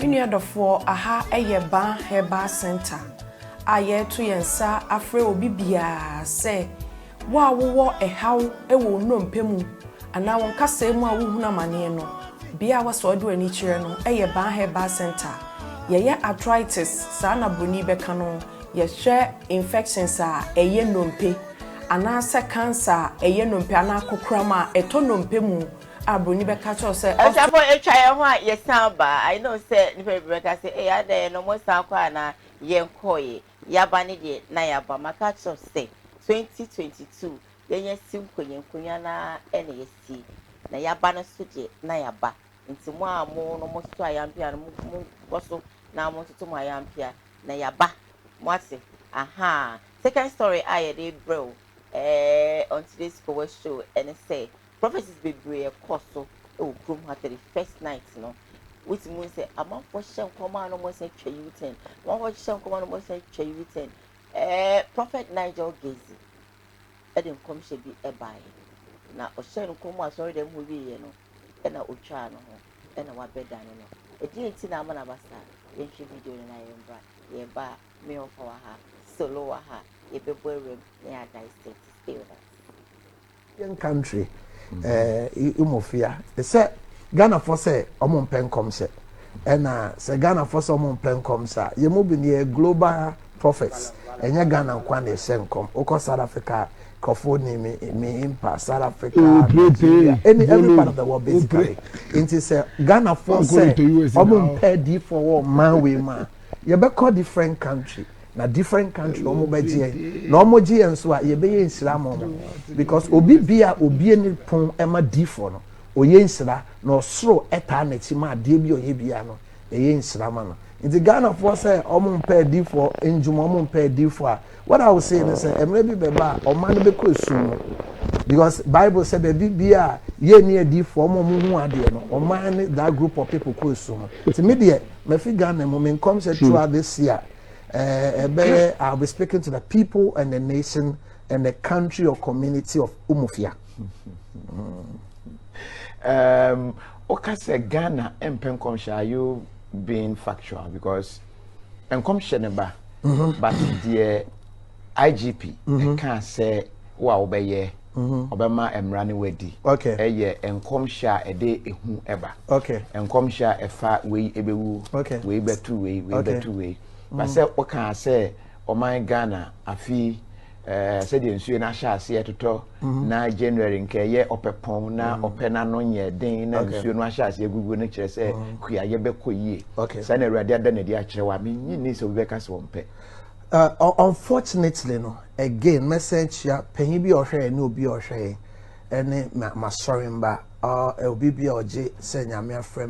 Uniadofo aha Ba Heba Center aye to yensa afre obi bia se wa wo ehaw ewo nnompemu ana won kasa mu a wo huna mane no bia wa so do ani kire no Ba Heba Center ye arthritis sa na boni beka no ye hwe infections a eye nompe ana se cancer eye nompe ana kokrama eto nompe mu a boni beka cho se afọ etwa ye ho a ye san ba I know say ni beka say e ada no mo san kwa na ye nkoye ya ba ni de na ya ba maka cho say 2022 ye nkonya na ene ye si na ya ba no so de na ya ba nti mo a mo no mo so ayampia no mo boso na mo to mo ayampia na ya ba mo ase aha second story I dey bro on today's cover show and say prophecies be brave koso o krom ha the first night no which means say among for shem come no mo say twa you 10 one for shem come no mo say twa you 10 prophet Nigel Gaisie edem come she bi e bai na o shem come asori dem ho bi ye no e na otwa no ho e na wa beda no e di enti na amana basa ye twa video na yembra ye ba me of our ha solo ha ye be boyem na dissect still that country umofia they say Ghana for say omon pen come say and say Ghana for say omon pen come say ye mo bi ne global prophets enya Ghana kwa na sen come oko South Africa Kofo me impact South Africa every part of the world basically into say Ghana for say omon pay di for man we man ye be call different country na different country omo beje na omo je enso a ye be ye nsira mo because obi bia obi eni pon ema D4 no oye nsira na osoro eta na ti ma de bi oye bia no eye nsira ma no nti Ghana for say omo mpa D4 enjuma omo mpa D4 what I was saying is emre bi be ba o man be ko esu because Bible say be bia ye ni D4 omo mu hu ade no o man that group of people ko esu nti me de me fi Ghana mo me come say throughout this year I'll be speaking to the people and the nation and the country or community of Umofia. Okay, say Ghana and Pencomsha, you being factual because enkom sheneba but the IGP can say wa obeye obema emrani wedi okay eye enkom sha ede ehu eba okay enkom sha efa we ebewu okay we betu we betu we but say o can say o my Ghana afi said the nsuo na sha ase etoto na January nke ye opepon na opena no nye den na nsuo no sha ase egugu ne kire se kuya ye bekọ yie say na awurade ada na di a kire wa me nyi se we ka se wo mpe unfortunately no again message ya penyi bi ohwe na obi ohwe ene ma sorry mba obi bi oje se nyame afrem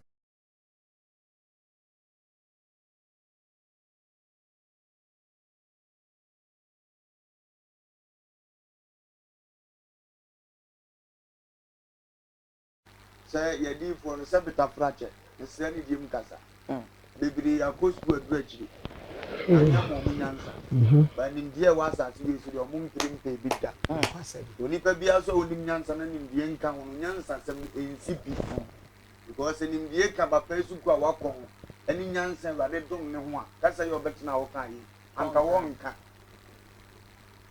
say ye di for no say beta fracture say ni dim kasa bibiri akosku adurachiri anya mo munyansa ba nim die wasa ti bi so de mo mpirim pe bi da oni pa bia so onim nyansa na nim die nka ho nyansa sem ensipi because nim die ka ba pa su ku awakon ani nyansa wade dom ne ho a kasa ye obetina wo kan yi anka wo nka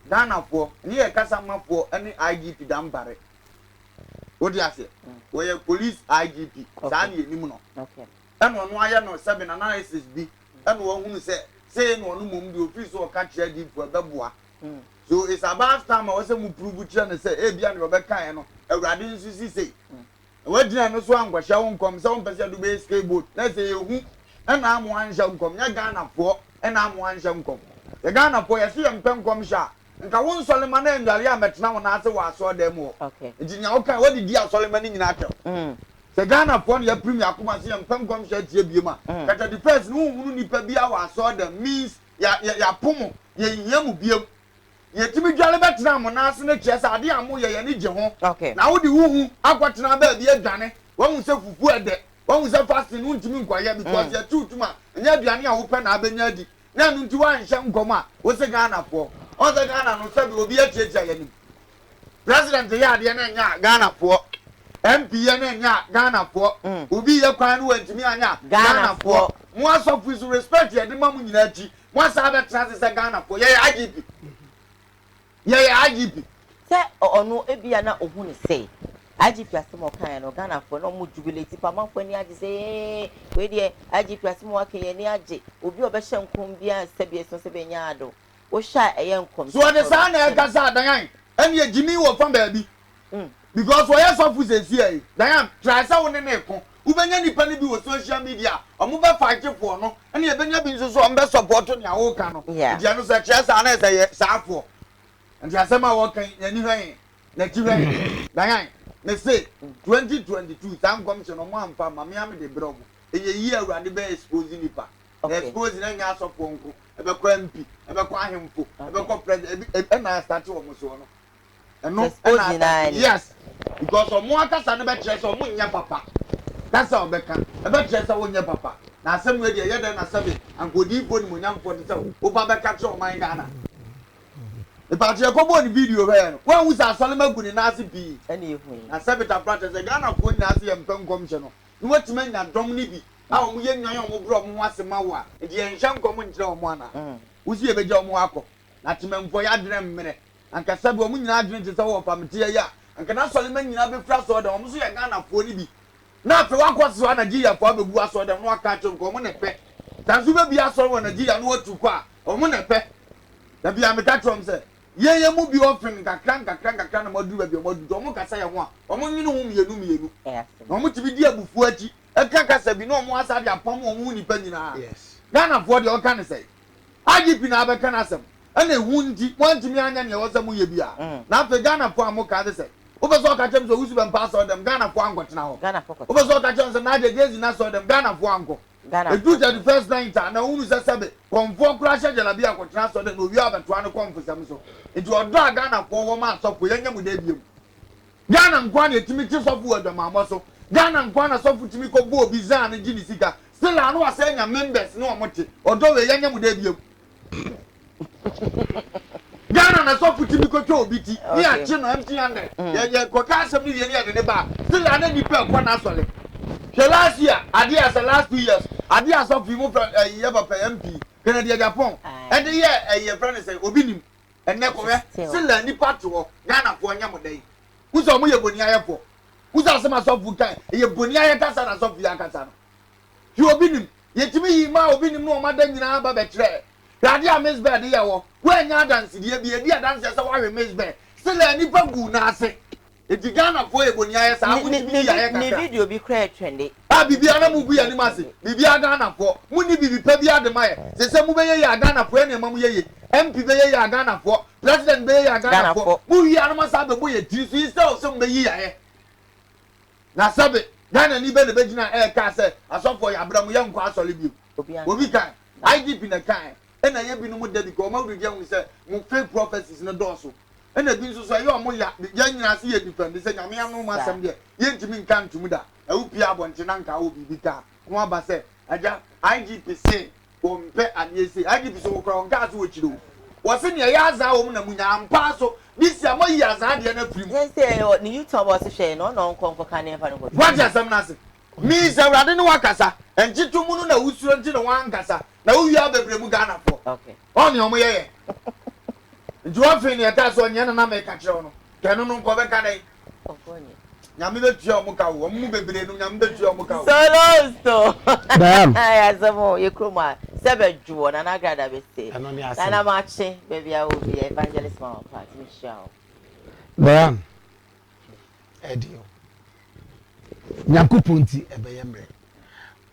Ghana po ni e kasa mafo ani IGP dambare odi ase we police IGP sa na enim no okay eno no aya no 7 analysis bi eno wo hunu say no no mum di office o ka kire di po beboa so it's about time we say mu prove kire na say e bia no be kan no awurade nsu si say we dina no so angwahia wo nkom say wo pese do be skateboard na say ehu ena amu anhia nkom nya Ghana po ena amu anhia nkom ye Ghana po ye se mpem nkom sha nka won solema na ndwale ametena won ase wa so dem o okay ntinya wo kan wodi di asolema ni nyina atwa se Ghana po ya premier akoma se mpem kom sha tie biema kata the first no hunu nipa bia wa so dem means ya pomo ye yiamu biem ye timi dwale betena mo na ase ne kiesa ade amo ye ne gye ho na wodi wuhu akwatena ba bia dwane won se fufu ede won se fasting no ntimi nkwaye because ya tutuma nya duane a wo pe na abenya di na no nti wan hye nkoma wo se Ghana po o se Ghana no sabi obi atiatia ya ni president ya de na nya Ghana po MP ya na nya Ghana po obi ye kwan no wantimi anya Ghana po mo asofu su respect ya de mamu nyina achi mo asa be trans se Ghana po ye IGP ye IGP se ono ebia na ohu ne sei IGP asemo kan no Ghana for no mu jubilate pa manfo ni age say we de IGP asemo akenye ni age obi obehye nkom bia sebie so se benya ado wo sha eye nkom so de sa na e gasa adan ene ye jimi wo fam ba bi because we yes of say here dan try say wo ne ne ko ubenya nipa ne bi wo social media omo be fight for no ene ye benya bi nso so o be support ne awo ka no dia no say try say na say saafo nti asema wo kan yani hwan na ti hwan dan me say 2022 sam commission omo amfa mame am de brobo eye yi awurade be expose nipa expose na nya asofo nko ebe kwa MP ebe kwa ahemfo ebe kwa president na start wo so no eno yes because omo akasa ne be kire so omo nya papa kasa obeka ebe kire so wo nya papa na asem we de ye de na sabe ankodi fo ni mo nya mfo de so wo ba be ka kire o man Ghana e pa je ko bo ni video he no wan wusa solema guni na ase bi ene ehun na sabe ta practice Ghana fo ni ase ye mpem komhye no ni watima nya dom ni bi a omo ye nwan omo bro omo ase mawa e de enhya nkom nkyere omo ana wusi e beja omo akọ na tememfo ya dene mmere anka sabe omo nyina adwene te se wo pamte ya anka na solema nyina be fra so de omo so ye Ghana fo ni bi na fe wakọso Nigeria fo abebu aso de no aka che nkom ne pe tanzu be bia so wo Nigeria no watu kwa omo ne pe da bia me ka trom se ye mu bi ofin kakran na modu ba bi modu omo kasa ye ho a omo nyine ho mienu omo tibi di abufu achi eka kasa bi no omo asa de apam omo nipa nyina yes Ghana for de o kan say IGP na abeka na asem ana ehu ndi wantimi anya ne wo sam ye bi a na fe Ghana for amoka de say obeso ka chem so wusu be mpa so dem Ghana for angotena ho obeso ka chem so Nigel Gaisie na so dem Ghana for ango e do the first night na unu se sebe konfo kura hye jala bia akotena so dem no wi abeto an konfo sam so edu odo Ghana for wo ma so po yenya mu da biem Ghana nkwa na etimi ti so fu adwamamo so Ghana nkwa na so fu timi ko bo obi zan na gini sika still anu wasa nya members no omote odo we yenya mu da biem Ghana na so fu timi ko to obi ti ni a chi no empty-handed ye ko ka asem ni ye ne ba still anu ni pe ko na so le last year ade as the last 2 years ade asɔfo yi mu fra ye papa MP Kennedy Japan e de ye friend say obi nim enne ko we sila nipa to Ghana fo nya modai uzo mo ye boni ayefo uzo asema asɔfo kan ye boni ayekasa na asɔfo ya kasa no you obi nim ye timi yi ma obi nim no o ma da nyina ba be kire ade a Miss Bed ye wo anya dance die bi e di dance say wa we Miss Bed sila nipa gu na ase eti Ghana fo ye boni ayesa awu timi ya kasa ni video bi kra trende bibi ana mu bu ya ni mase bibi Ghana fo mu ni bibi pa bi ademaye se mu be ye ya Ghana fo ene ma mu ye MP be ye ya Ghana fo president be ye ya Ghana fo mu wi ana ma sa be bo ye ti so instead so be yi ya ye na sabe Ghana ni be ne be gina ka se asofo ya abramu ye nko asole bi obi kan IDP na kan ena ye bi no mu da bi ko ma wi je hu se mu fake prophecies no doso ena bi nso so ye o mu ya nyina se ye defend se nyame anu ma asem de ye ntimi nka ntumu da awupia abonche na nka wo bibi ka ho aba se aja IGP se o mpe aniese IGP so kro nka so ochiro wo se ne ya aza wo mu na munya ampa so bisi amoyi aza de na firi yes say ni you talk about say no nko ka na fa no go what asem na se mi se wrade ne wakasa enchitu mu no na usuro nti no wankasa na wo wi abebre mu Ghana fo okay oni omo ye njo fe ne ta so nya na me ka kire no kenu no nko be ka dai nyame betua omo ka wo mu bebre no nyame betua omo ka wo solo damn ay azamo ye kroma sebe juo na na grada be say Anoni ase. na machi baby I will be evangelist man part Michelle damn edio nyakuponti ebeyemre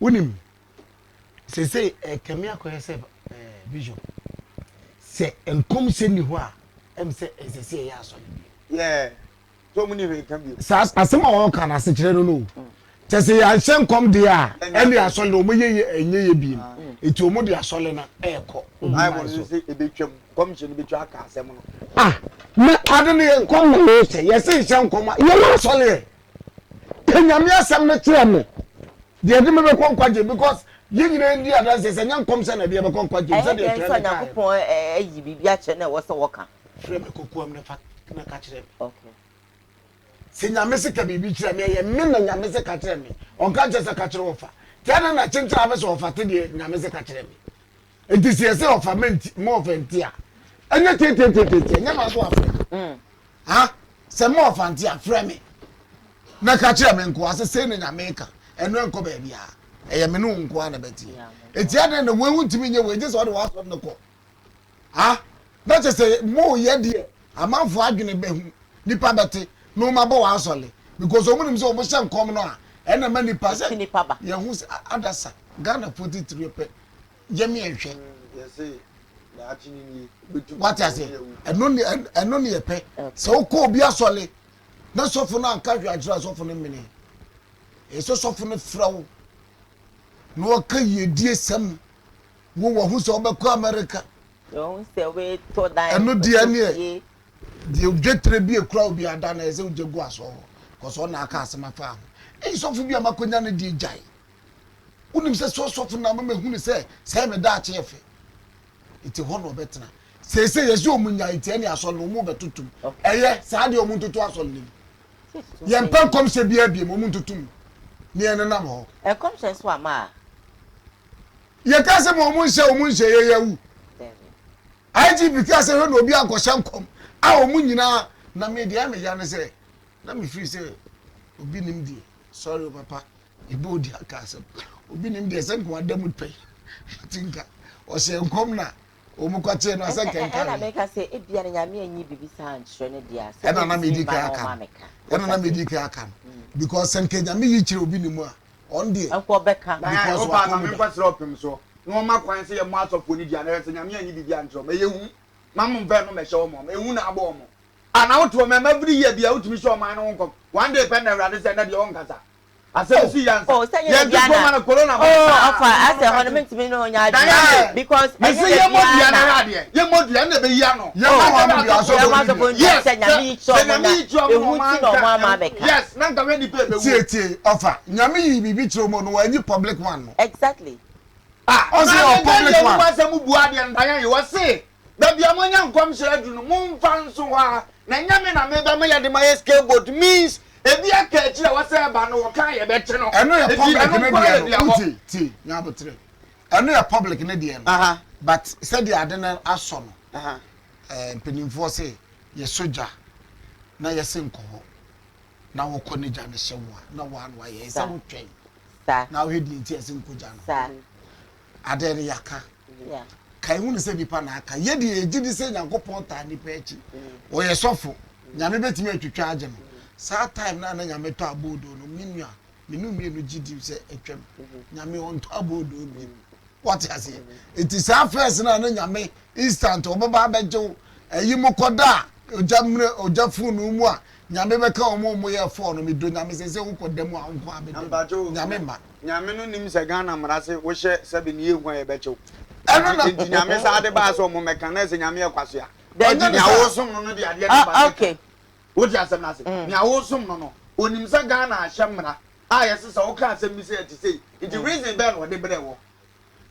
wonim se kemi akoye se vision se enkom se ni ho a em se se ya so yeah so many we can be sas asema won kan ase kire no tese ya hyen kom de a ene asole no mo ye enye ye bi eti omo de asole na eko I want to say ebetwam commission betwa aka asem no me ade ne kom no se ye se hyen kom ye ma asole nyame asem no kire me de de me be kwaje because ye nyina ndi adanse se nyan kom se na de be kwaje se de kire na kopon yi bibia che na wo se wo kan frame kokuam na fa na ka kire okay se nyame se ka bibi kire me ye me na nyame se ka kire me onka je se ka kire wo fa tiana na chentra be se wo fa te de nyame se ka kire me enti se se wo fa menti mo ofenti a anya tete nya ma so afre ha se mo ofenti a frame me na ka kire me nko ase se ne nyame ka eno enko ba bia eye me no nko na beti eti ade na wo huntimi nye we je so de wa so ne ko ha na je se mo ye de amanfo adwene be hu nipa beti no ma bo wa asole because omunim se obo hye nkom no a ena ma nipa se nipa ba ye hu adasa Ghana 43 pe ye me ehwe yes na achini ni betu what I say eno ni epe se okọ obi asole na sofo na anka hwe ajira sofo no mene eso sofo no frawo no ka yedie sam wo hu se obekọ America yo se we to dan eno dia ne the objetre bi ekura obi ada na eze ujegu aso cause ona aka asema fa e sofo bi amakonya ne di jai unim se sofo na mama hu ne se me da ache efe iti ho no betena se yesi omunya iti ani aso no mu betutum eye sa de omuntutu aso ni ye mpa kom se bia bia omuntutum ni ene nam ho e kom se so ama ye ka se mo omunhye ye yawu IGP ka se ho no obi akosha nkom a omunyina na me dia me ya ne se na me free se obi nim die sorry papa ibo odi aka se obi nim die se nko adamu pe tinka o se nkom na omukwache no asa kenka na me ka se e bia nyame anyi bibisa anhwe ne dia se na na me di ka aka na me di ka aka because senke nyame yi kire obi nim a on die enko beka because wa na me kwasira opim so no ma kwan se ye mo asofo ni dia na se nyame anyi bibia ntro me yehu mamu mve no me hye mo ehu na abo mo ana woto me every year bia wotumi hye o man no nkom one day pen na rade se na de on kasa ase si yan ye bia na corona afa ase hono me no nya adu because me se ye mo bia na rade ye mo bia na be ya no ye mo bia so yes se nyame yi cho mo na ehu ti no mo ama beka yes na nka we ni pe be tie ofa nyame yi bibi kire mo no wa nyi public one no exactly also public one wa se mu bua de ndan ye wa se da bia mo nya nkom hye adu no mo mfa nso wa na nyame na me ba me ya de my scapegoat means ebi aka echi a wase ba no wokan ye be che no eno ye public ne de ti nya botre eno ye public ne de no but said the ade na aso no penimfo say ye soja na ye senko ho na wo ko ne ja ne hyewa na wo anwa ye sa wo twen na wo hedi nti senko ja no ade ne yaka kai hu ne se bi pa na aka ye de ejidi se nyankopon ta ni pa echi o ye sofo nyame betimi atwitwa age no sa time na na nyame to abodo no minua minu mienu gidi se etwem nyame on to abodo no what has it is our first na nyame instant obaba abejo eyi mokoda ojamre ojafunu mu a nyame beka omo ye fo no medo nyame se ukodam a nko abedo nyame ma nyame no nim se Ghana mrase wo hye sebe ne ye hwan ye becho enti nyame sa ade ba so mo meka na se nyame ekwaso ya nya wo som no de ade ba okay wo ti asem na se nya wo som no onim se Ghana ahye mra a yes se wo ka asem mi se ati sei it reason be no de bre wo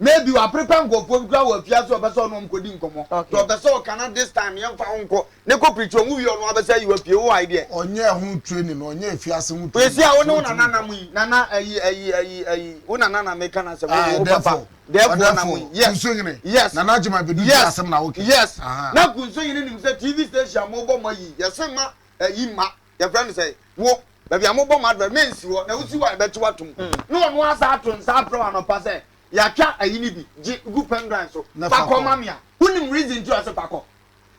maybe we prepare go for gwa wa fia so obeso no mkodi nkomo to obeso kana this time yem fa nko ne ko preach on wi ono abesa yi wa pie wo idea onye hu training onye fiase hu we see a wo na nana mu nana ayi wo na nana me kana se wo papa therefore na mu yes nana jima bedu asem na okay yes na kunso yin nim se TV station mo bo mayi yese ma ayi ma your friend say wo baby amobo ma advert mensi wo na usi wa be to atum no no asa atum sa pro anopa se ya twa ayini bi gu pendrive so pakoma mia hunim reason to ase pako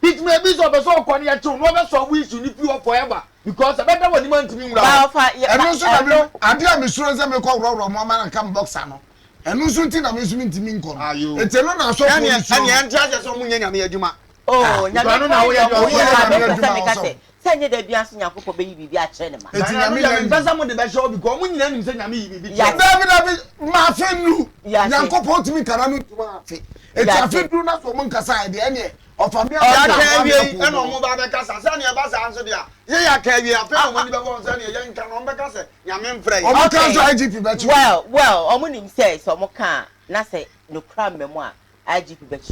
it may be so be so kwani ya tun no be so we issue ni pure forever because e better woni man timi ngura eno so na ade a me suro se me ko roro mo ma kan boxer no eno so nti na me so ntimi nko no etelo na so ko ni so ani anti ase so munya nyame adwuma oh nyame na wo ya adwuma senye de bia so nyakopo be yi bibi a kire ne ma eti nyame le mpesa mo de be show because mo nyina nim se nyame yi bibi David ma fenu nyakopo timi kara no tuma afi eti afedu na so mo nkasa de ene ofami ya ka wie e no mo ba be kasa se ne ba sa anso dia ye ya ka wie afi mo ni be won se ne ye nka no be kasa nyame mfrey o mo kan so IGP be chi well o mo nim say so mo kan na say no kra memo a IGP be chi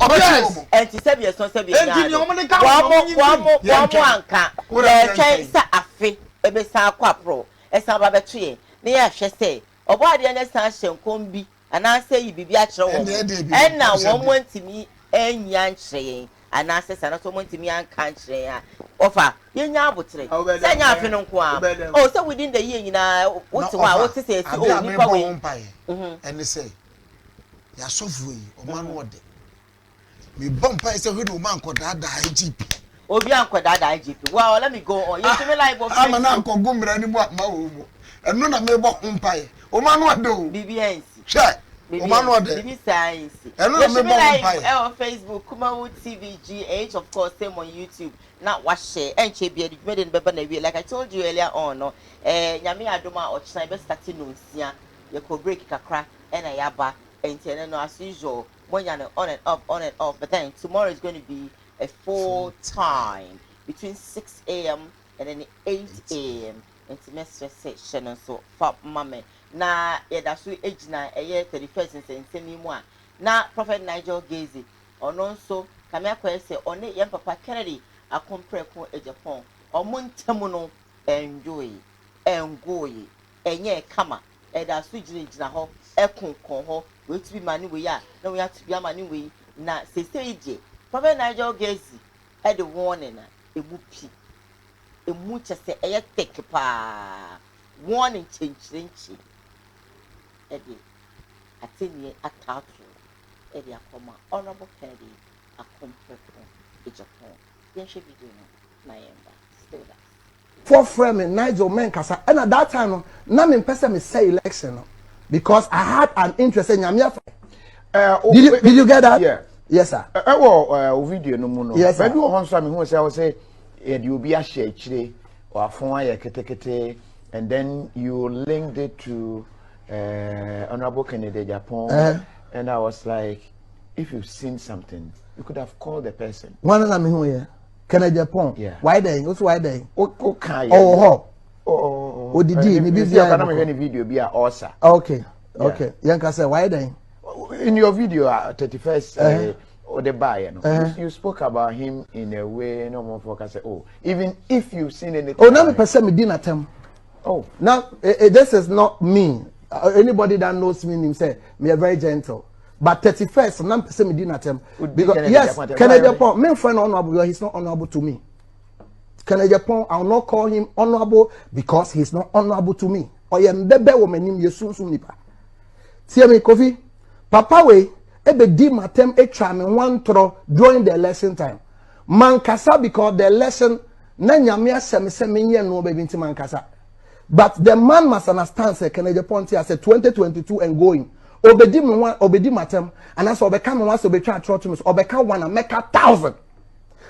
enti se bi so se bi nya enti o mo ne ka wo anka le twen sa afi e be sa akwa pro e sa ba be tue ne ya hwe say obo ade ne sa hyenkom bi ana say yi bibi a kire wo en na wo mo ntimi enya nkyere ana say sana so mo ntimi anka nkyere ya ofa yenya abotre senya afi no nko a oh so within the year nyina what what say oh nipa we and say ya sofu yi o man wo de me bompa say we do man ko dada IGP obi anko dada IGP wow let me go on you me like of am na anko gumra ni mu ma wo mu eno na me bo hompa ye o man wo de o BBNC sure o man wo de BB science eno na me bo hompa ye on Facebook Kumawu TVGH of course same on YouTube na wa share enche bia de made in beba na we like I told you earlier on no nyame adoma o china be starting no nsia ye ko break kakra na yaba enti no as usual when you're on and off but then tomorrow is going to be a full time between 6 a.m. and then 8 a.m. into next session so for mama na yeah so age na 31st and semi mo na Prophet Nigel Gaisie ono so kamia kwa say one yem papa Kennedy akompre ko Japan omontemu no enjoy enye kama da so gina ho ekonkon ho we to be mani we ya na we have to be mani we na say je Prophet Nigel Gaisie had the warning na ebupi emu chese eye tek pa warning chenchi edi ateni atatu edi akoma honorable Kennedy akompre ko Japan yen she video na yemba still that for frame Nigel men kasa and at that time na me person me say election no because I had an interest in Nyamia. Did you get that? Yeah. Yes, sir. Video no mu no. Yes, sir. Maybe on so me who say I will say you be a share chire or afon ya kete and then you linked it to Honorable Kennedy Japan and I was like if you've seen something you could have called the person. One of them who here Kennedy Japan. Yeah. Why they? What's why they? Okay. Oh, did you be video be a osa. Okay. Okay. Yanka say why they? In your video 31st or the buyer you spoke about him in a way no more focus say oh even if you've seen anything. Oh, now me person me dinner time. Oh, now this is not me. Anybody that knows me say me are very gentle. But 31st, I'm person me dinner them because yes, Kennedy Pong, my friend honorable, he's not honorable to me. Kennedy Pong, I'll not call him honorable because he's not honorable to me. Or yem bebe woman him yesun nipa. See me Kofi, Papa we ebe di matem e try me one throw during the lesson time. Mankasa because the lesson na nyame asem se menye no be binti mankasa. But the man must understand say Kennedy Pong here say 2022 and going. Obedi matem and as obeka me once obetwa atro to me obeka one and make 1,000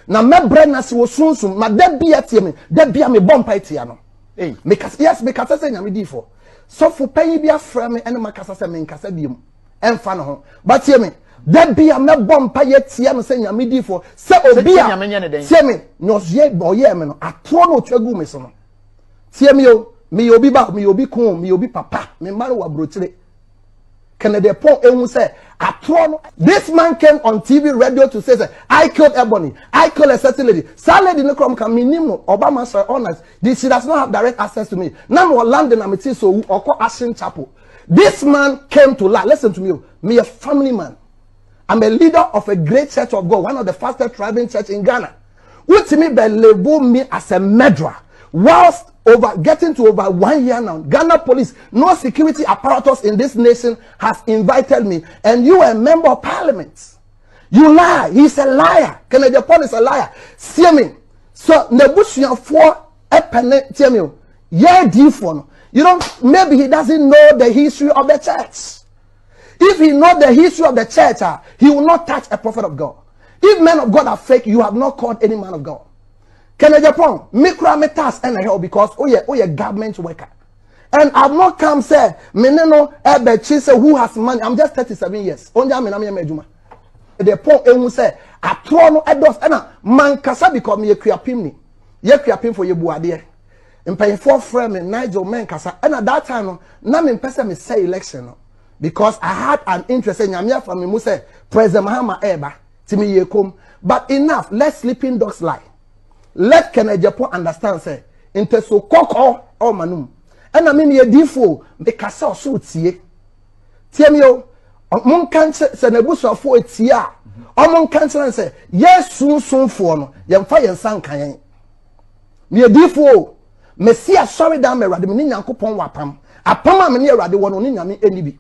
na me brena se wo sunsun ma da bia tie me da bia me bompa tie no eh because yes because say nyame di for so for pay bia fra me ene makasa se me nkasa biem emfa no ho but tie me da bia me bompa ye tie no se nyame di for se obia tie me no ye boye me no atro no twagu me so no tie me o me obi ba me obi kun me obi papa me maro wa brochire Kennedy Pong Ewu say, this man came on TV, radio to say, I killed Ebony, I killed a certain lady. Some lady no come minimum, Obama so honest. She does not have direct access to me. Now we're London, I'm so or call Ashen Chapel. This man came to life. Listen to me a family man. I'm a leader of a great church of God, one of the fastest thriving church in Ghana. Which me by label me as a murderer. Whilst getting to over 1 year now, Ghana police, no security apparatus in this nation has invited me, and you are a member of parliament. You lie. He's a liar. Kennedy Pong is a liar. See me. So Nebuchadnezzar for a penny. Tell me, yeah, different. You don't. Maybe he doesn't know the history of the church. If he knows the history of the church, he will not touch a prophet of God. If men of God are fake, you have not called any man of God. Kennedy Pong, me cry me task and hell because oh yeah government worker. And I've not come say me no ebe chise who has money. I'm just 37 years. Onja me na me medjuma. The Pong ehun say atro no edos na man kasa because me yekuapim ni. Yekuapim for yebuade. Mpanyfo frame me Nigel men kasa. And at that time no na me pese me say election no. Because I had an interest in nyamia from me mu say President Mahama eba ti me yekom. But enough, let sleeping dogs lie. Let Kennedy Pong understand say inte so koko o manum and I mean ye difo me kasa so tie me o mon kan se nebusuafo etie a o mon kan say yesu sunfo no ye mfa ye nsan kan me difo me si asori dan me rade me ni nyankopon wapam apam a me ni rade wo no ni nyame enibi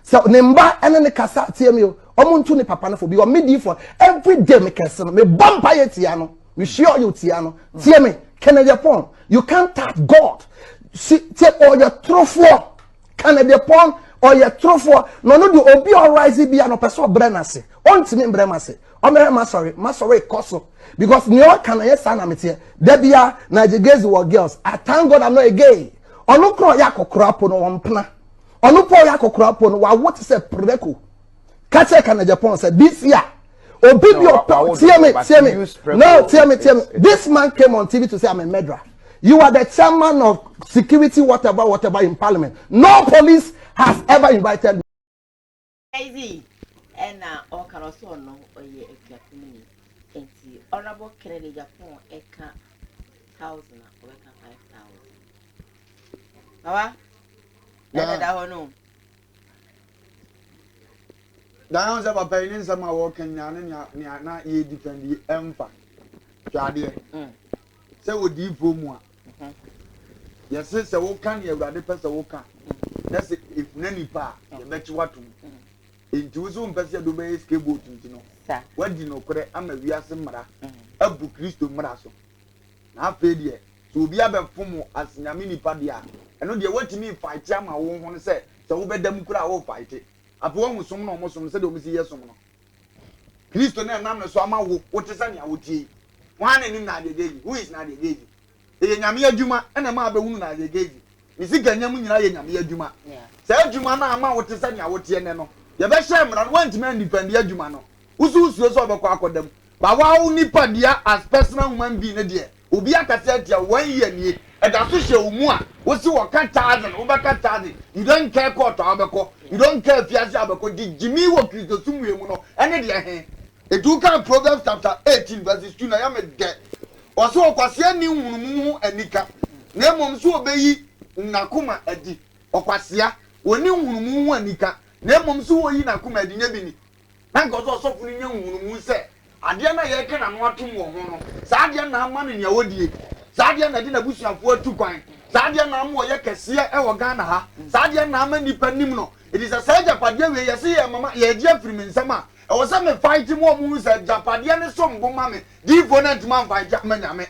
so ne mba ene ne kasa tie me o montu ne papa no fo bi o me difo every day me kese no me bompa ye tie no. We sure you Tiano. Tell me, Kennedy Pong, you can't touch God. See, or your trophy, Kennedy Pong, or your trophy. No, do obi or rise be an person brenase. On to me bremase. O me masori koso. Because New can yes sanamite. Debia Nigel Gaisie were girls. I thank God I'm not a gay. Onu kro yako krapo no wampna. Onu po yako krapo no wa what is a prereku. Kache Kennedy Pong said this year. Oh, baby, tell me. No, tell me. This man came on TV to say I'm a murderer. You are the chairman of security, whatever in parliament. No police has ever invited me. Gaisie, and all can also know or ye a community. And see, Honorable Kennedy Pong, eka 1,000 or eka 5,000. Baba, that no. Down the papa in some walking na ye defend the empa. Jade. Say wo di promo. Yes, say wo kan ye urade pesa wo kan. That's if nani pa, ye mechi watu. Intu so mpese do be skateboard ntino. Wadi no kore ama wiase mara. Abu Kristo mara so. Na afa de so obi abefomo asnyame nipa dia. Eno de watimi fight ama wo ho say wo bedam kura wo fight. Apo hu som no mo som se de o misi yesom no Kristo na nam so ama wo wotesa nya wotie wan anim na de Gaisie who is na de Gaisie e nyame adwuma na ma abehunu na de Gaisie isi ganyam nyina ye nyame adwuma se adwuma na ama wotesa nya wotie ne no ye be hye mra no wantima independent adwuma no usu so obekọ akodam ba wa nipa dia as personal human being ne de obi akasa dia 1 year nie eda so hye omu a wo si wo ka thousand wo be ka thousand you don't care court abekọ you don't care if you are abekọ di jimi wo Kristo sumwe mu no ene de he eduka Proverbs chapter 18 verse 2 na ya me de o so kwase ani hunumu anika na emom so obeyi nakuma adi okwasia woni hunumu hu anika na emom so wo yi nakuma adi nya bi ni na nka so fu ni nya hunumu se ade na ye ke na no atom wo ho no sa ade na ama ne nya wodie sa ade na di na busuafo atu kwan sa ade na am wo ye kese e wo Ghana ha sa ade na ama nipa nim no it is a saja padie we ye se ye mama ye dia firi me nsama e wo se me fight mo mu se japadie ne so mbo ma me di fo na ntuma fight ma nyame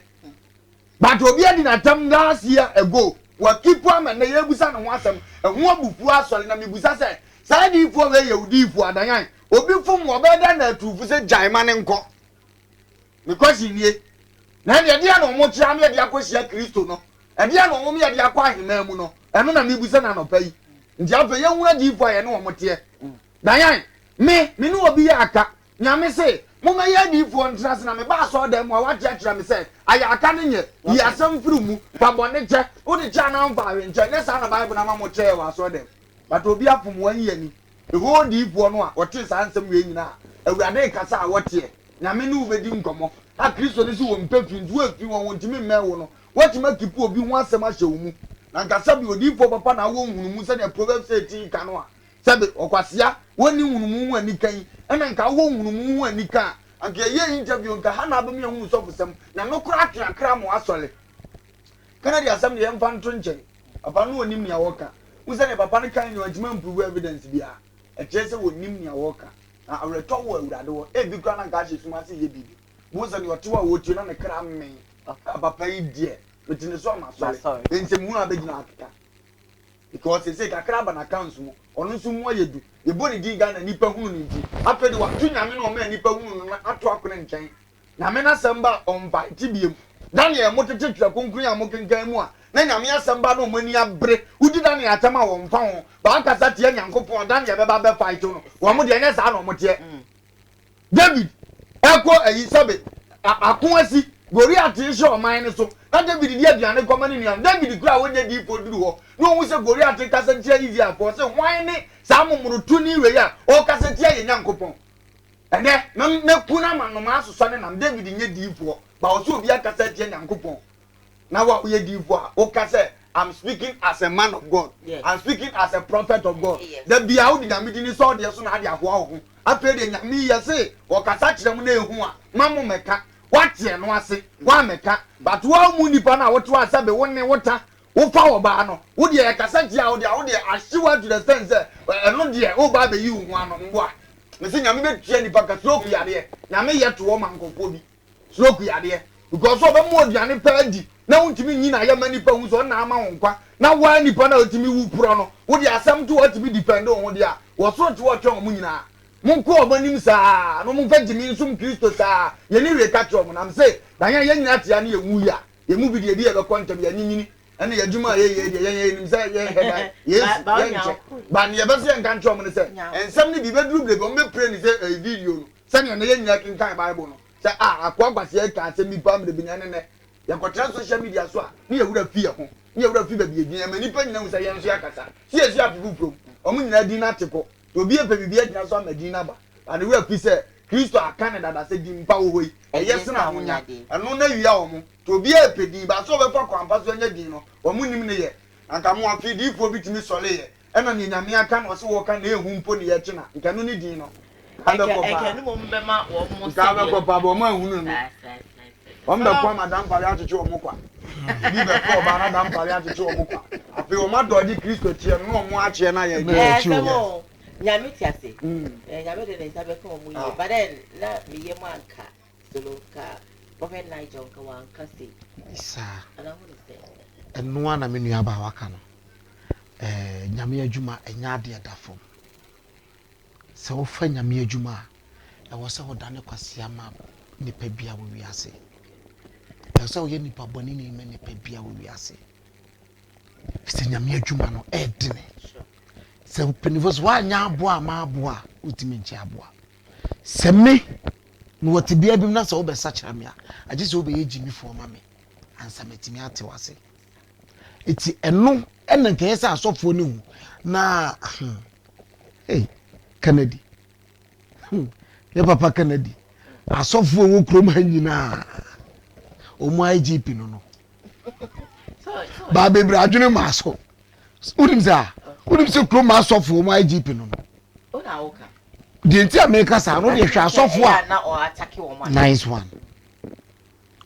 but obi adi na tam last year ago wa keep am na ye busa no ho asem e ho abufu asole na me busa se sa di fo we ye udi fo adanyan obi fom wo be da na atufu se jaima ne nko because nie na de dia no mo tia me de akosia Kristo no e dia no mo me de akwa ahema mu no eno na me busa na no pai nti afa ye hu adi fo ye no mo tie danyan me no obi ya aka nyame se mo ma ye di fo ntrase na me ba so dem wa watia me se aya aka ne nye yi asem firi mu fa bone che wo de cha na mfa we nche ne sa na Bible na ma mo che wa so dem but obi afom wan ye ni e ho di fo no a wote sa nsem we nyina awurade kasa a wote nyame ne ubedi nkomo a Kristo ne so wo mpefi ndu afi won ntimi mewo no wotima kipu obi ho asem ahye wo mu na nkasa bi odi fo papa na wo hunu mu se ne Proverbs 18 ka no a sabe okwasia woni hunu mu hu ani kan ena nka wo hunu mu hu ani kan anka ye interview nka ha na abam ye hu so fusem na no kura akra mo asole kana dia asem ne yemfa nto nchen papa no onim nia woka mu se ne papa ne kan ni wantima improve evidence bia e chese wonim nia woka na awreto wo awurade wo e bi kura na nka hye suma se ye bibi mu se ne oto a wo tie na ne kra men papa yi die betine so ma sole ensem hu abegina akeka because they say kakra ba na accounts mu onu nso mu ayedu ye boni di Ghana nipa hunu ni nti afedi wa tu nyame no ma nipa hunu no ato akone nchen nyame na samba omba tibiem Daniel motete twa konkun ya mokenkan mu a na nyame asamba no mani abre udi Daniel atama wo mfa ho ba akasa tie nyankopon Daniel be ba be fight no wo mo de nya sa no mo tie David eko ayi sabe akon asi Goliath is your mind so na David di aduane komani ni am David kura wonye di poduru ho no hu se Goliath kasa tia easy afo se hwan ni sa momrutu ni we ya o kasa tia ye nyankopon ene na kuna manoma asoso ne nam David nye di ifo ba o so obi akasa tia nyankopon na wa ye di ifo o kasa I'm speaking as a man of God. Yes. I'm speaking as a prophet of God. Yes. The biawo di nyame di ni so de so na ade ahwa ho ape de nyame ye se o kasa kire mu na ehu a mamu meka watie no ase wa meka but wa mu nipa na woto asabe wonne wota wo fa wo ba no wo de e kasa tia wo de ahyewa to the sense eno de wo ba be yi hu ano mbo a me se nyame be tia nipa ka stroke yade nyame ye to wo mankofo bi stroke yade because oba mu oduane pa di na wontimi nyina ya manipa hu so na ama wonkwa na wa nipa na otimi wu pro no wo de asam to otimi depend on wo de a wo so to wo twon mu nyina munko obanim saa no munfa gimi nsum Kristo saa ye ni we ka tro mo na mse dan ye nyina tia na ye wu ya ye mu bi de bi ye be kontem ye nyini ene ye djuma ye nim say ye heda yes ba ne ye be se nkan tro mo ne se ensam ni bi be duru brebe o me pray ni se video no se ne ye nyina kin kan Bible no se akwa kwase ye ka se mi pa mre bi ne ne ye ko tra social media so a ni ye wura fi ye ho ni ye wura fi ba bi ye ma ni pa nyina hu se ye nso yakasa si ye si afifu prom o mu nyina di na teko obi e pe bibia gyina so amadina ba and we afi say Kristo aka ne dada se di mpa wo hoi eye se na honya eno na wia wo mo to obi e pe di ba so be fa kwampa so nya di no wo mu nim ne ye anka mo afi di ifo bitimi sole ye ena ne nyame aka no se wo ka na ehu mpo ne ye china nka no ne di no eke no mo mbema wo mo se ka be ko pa bo mo ehunu no o mbe kwa madam pari achichi wo mo kwa bi be ko ba na madam pari achichi wo mo kwa afi wo ma do di Kristo tie no mo achie na ye ye nyame tiase nyame de nsa be ko mu ye but then na me ye mu anka solo ka Prophet Nigel ka wanka se isa ana hu ne se eno ana me nua ba waka no nyame adwuma enya ade adafo se wo fa nyame adwuma e wo se wo dane kwase ama nipa bia wo wiase e se wo ye nipa boni ni me nipa bia wo wiase se nyame adwuma no edene se penivos wa nya aboa ma aboa utimi nchi aboa se me no wotibia bim na se wo be sachira me a age se wo be yejimi fo ma me ansa metimi ate wase eti eno ena nke yesa asofo ne hu na hey Kennedy ye papa Kennedy asofo wo krom ha nyina o mu IGP no ba bebre adwene maso unim se kro maso fo mo IGP no o na oka di enti America sa no de hwa asofo a na o attack wo man nice one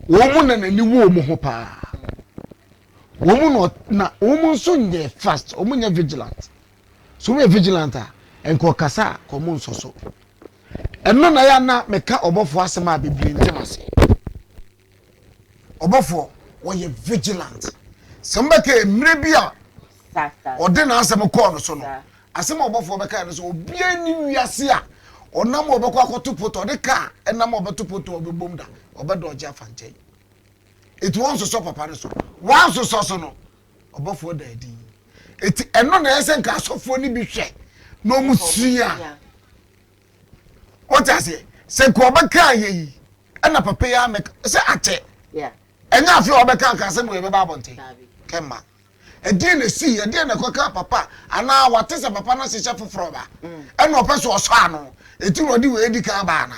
wo mu na nani wo mu ho pa wo mu no na wo mu so nye fast wo mu nya vigilant so we vigilant a enko kasa ko mu nsoso enno na ya na meka obofo asema bebre ntemase obofo wo ye vigilant sambake mre bia ode na asem ko no so no asem obofo beka no so obia ni wiase a onam obekọ akoto poto de ka enam obeto poto obebom da obedo oje afanche it won so papa no so wan so no obofo da adi eti eno na yesen ka asofo ni bi hwe no musia what I say se ko beka yi ena papa ya me se ache enya afi obeka ka asem we be babonte kemma edin na si edin na koka papa ana watese papa na se foforo ba ena opeso oso ano eti rodi we edi ka ba na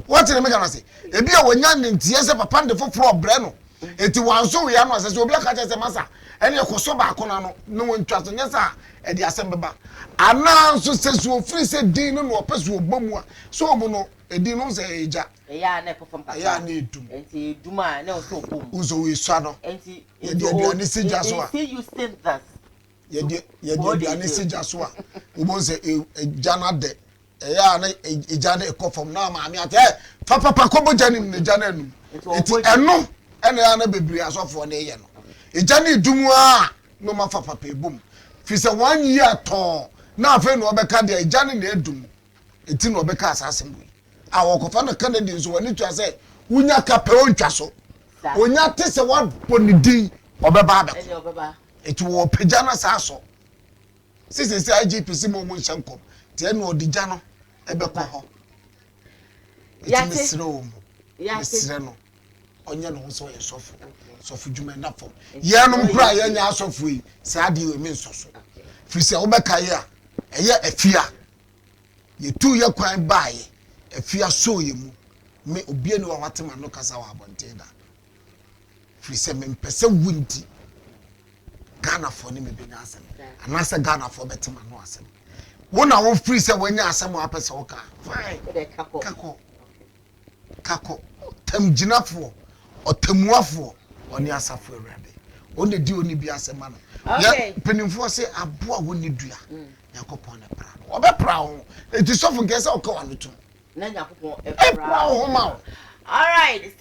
what na me gana say ebi a wonya ntie se papa de foforo bre no eti wanso we ano se obi aka se masa ene ekoso ba akona no wontwa so nyesa edi asem beba ana nso se so free se din no opeso obomu a so omu no edi no se eja ya na perform ka ya na edum enti eduma na o so bom uzo we swa no enti edi aduane sija so a you said that yedi aduane sija so a ubo se ejana de ya na ejana ekofom na ma mi ate papa kobo janim ne jana enum enti eno ene ya na bebiri asofo na eye no ejana edum a no ma papa ebom fi se 1 year ton na afa no obeka de ejana na edum enti no obeka asasem awokofa no Canadians woni twa se wunya kape ontwa so onya tese wa ponidi obeba be eti wo peja na sa so sisi IGP si mo nshankom te no odija no ebe ko ho eti misro mo misre no onye no so ye sofu djuma na fo ye no mpra ye nya asofu yi sa de we mi nsoso fisi obeka ye a eye afia ye tu ye kwan baaye afia so ye mu me obie ni wa watema no kasa wa abonte da fise me mpese wunti Ghana for ni me be nyasem anase Ghana for betema no asem wona wo free se wanya asem wa pese wo ka fine kako tam jinafo otamuafo oni asafo awrade oni di oni bi asem ana ya penimfo se aboa woni dua yakopon na pra wo be pra ho eti sofo nke se o ka wano tum na yakopon e pra ho ma. All right,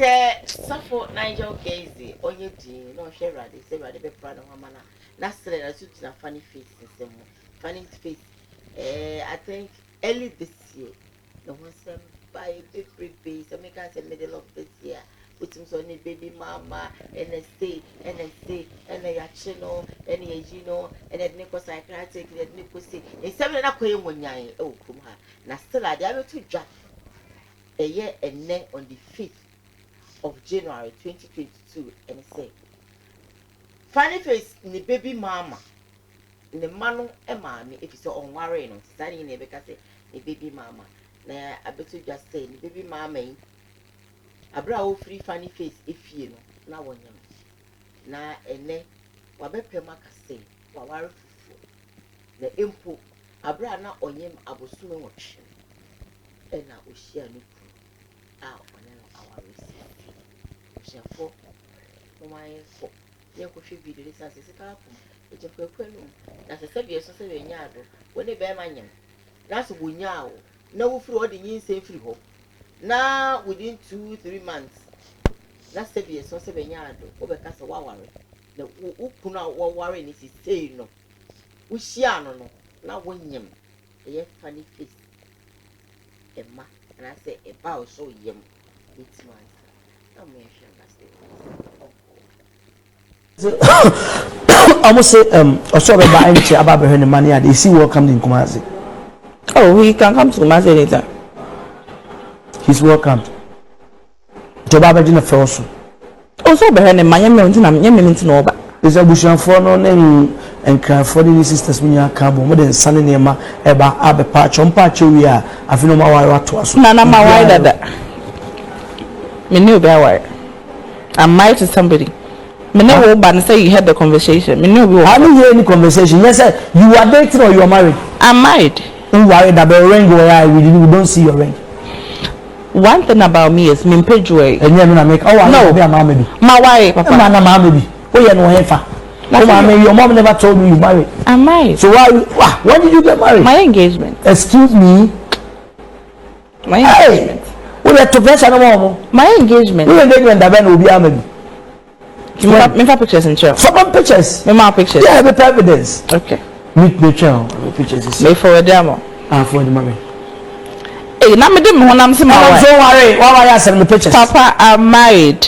Safo Nigel Gaisie, onye di no share rade, say rade be proud of mana. Na stre na suit na funny face system. Funny face. I think early this year, the one some by baby, so make us middle of this year. Put him so baby mama, NSA, and a channel, and a gino, and a Nico psychiatric, and Nico say, and 7 na koye wonyai. Oh, come ha. Na still I have to drop. A year and then on the 5th of January 2022 and say funny face ni baby mama ni manu e mami if you so on worry no standing in because say ni baby mama na abeto just say ni baby mama yi abra wo free funny face if you no na wonyam na ene wa bepe maka say wa worry fufu na empo abra na onyem abosume wotwe ena ohia no our receipt. For my for your video, this as a car, which a quick room. That's a severe society in Yado, when they bear my name. That's Wunyao. No fraud in you say free hope. Now within 2-3 months. That's severe society in Yado, over Casa Wawari. The Upuna Wawari is saying no. Ushiano no, now when yam, a funny face. Emma. And I say about so yum. It's mine. Almost say or so about any about her money and they see welcome in Kumasi. Oh, he can come to Kumasi later. He's welcome. To Baba Jina Frosso. Oh, so behind Miami Mountain, I'm Yemen over. There's a bush and for no name and cry for the sisters when you are cabo more than Sunny Nema about Abbe Patch on Patch. We are. I feel no more to us. Nana, my wife that me knew that way. I'm married to somebody. Me know but say you had the conversation. Me know I didn't hear any conversation. Yes, sir. You are dating or you are married? I'm married. Don't worry about ring where we don't see your ring. One thing about me is me page way. And you're make no be a mama baby. My wife, papa. Man, a mama baby. Oh, you know ever. Your mom never told me you married. I'm married. So when did you get married? My engagement. Excuse me. My engagement. What are to pressure no more? My engagement. Your engagement that will be a baby. Me pictures in chair. Some pictures. Me my pictures. Yeah, the evidence. Okay. Meet the chair. Pictures. Me for a demo. For the mommy. Hey, now me didn't want to my wife. Don't worry. Why are you sending the pictures? Papa, I'm married.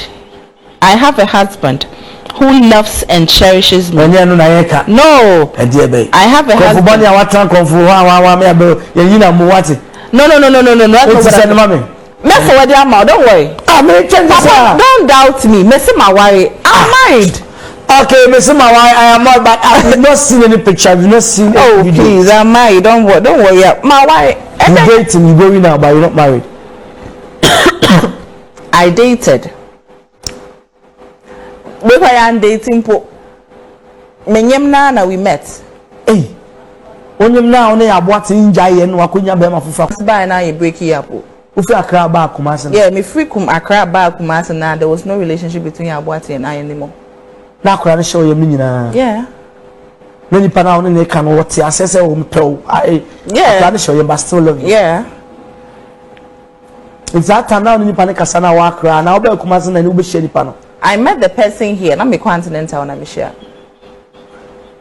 I have a husband who loves and cherishes me. No. I have a husband. No. Me forward your mouth, don't worry. Papa, don't doubt me. Me see my wife. I'm married. Okay, me see my wife. I am married, but I have not seen any picture. I've not seen any video. Please, I'm married. Don't worry. My wife. You dating, you going now, but you're not married. I dated. When I am dating, na we met. Hey, when you now only are watching Giant, Wakunya Bema for by now you break it up. Accra back Kumasi. Yeah, me free Accra back Kumasi now. There was no relationship between Abuati and I anymore. Now can show you meaning. Yeah. Many pana only can what I say yeah. Can show you but still love you. Yeah. It's that time now ni pana kasana Accra now be Kumasi na ni ube share pano. I met the person here. Na me continental na me share.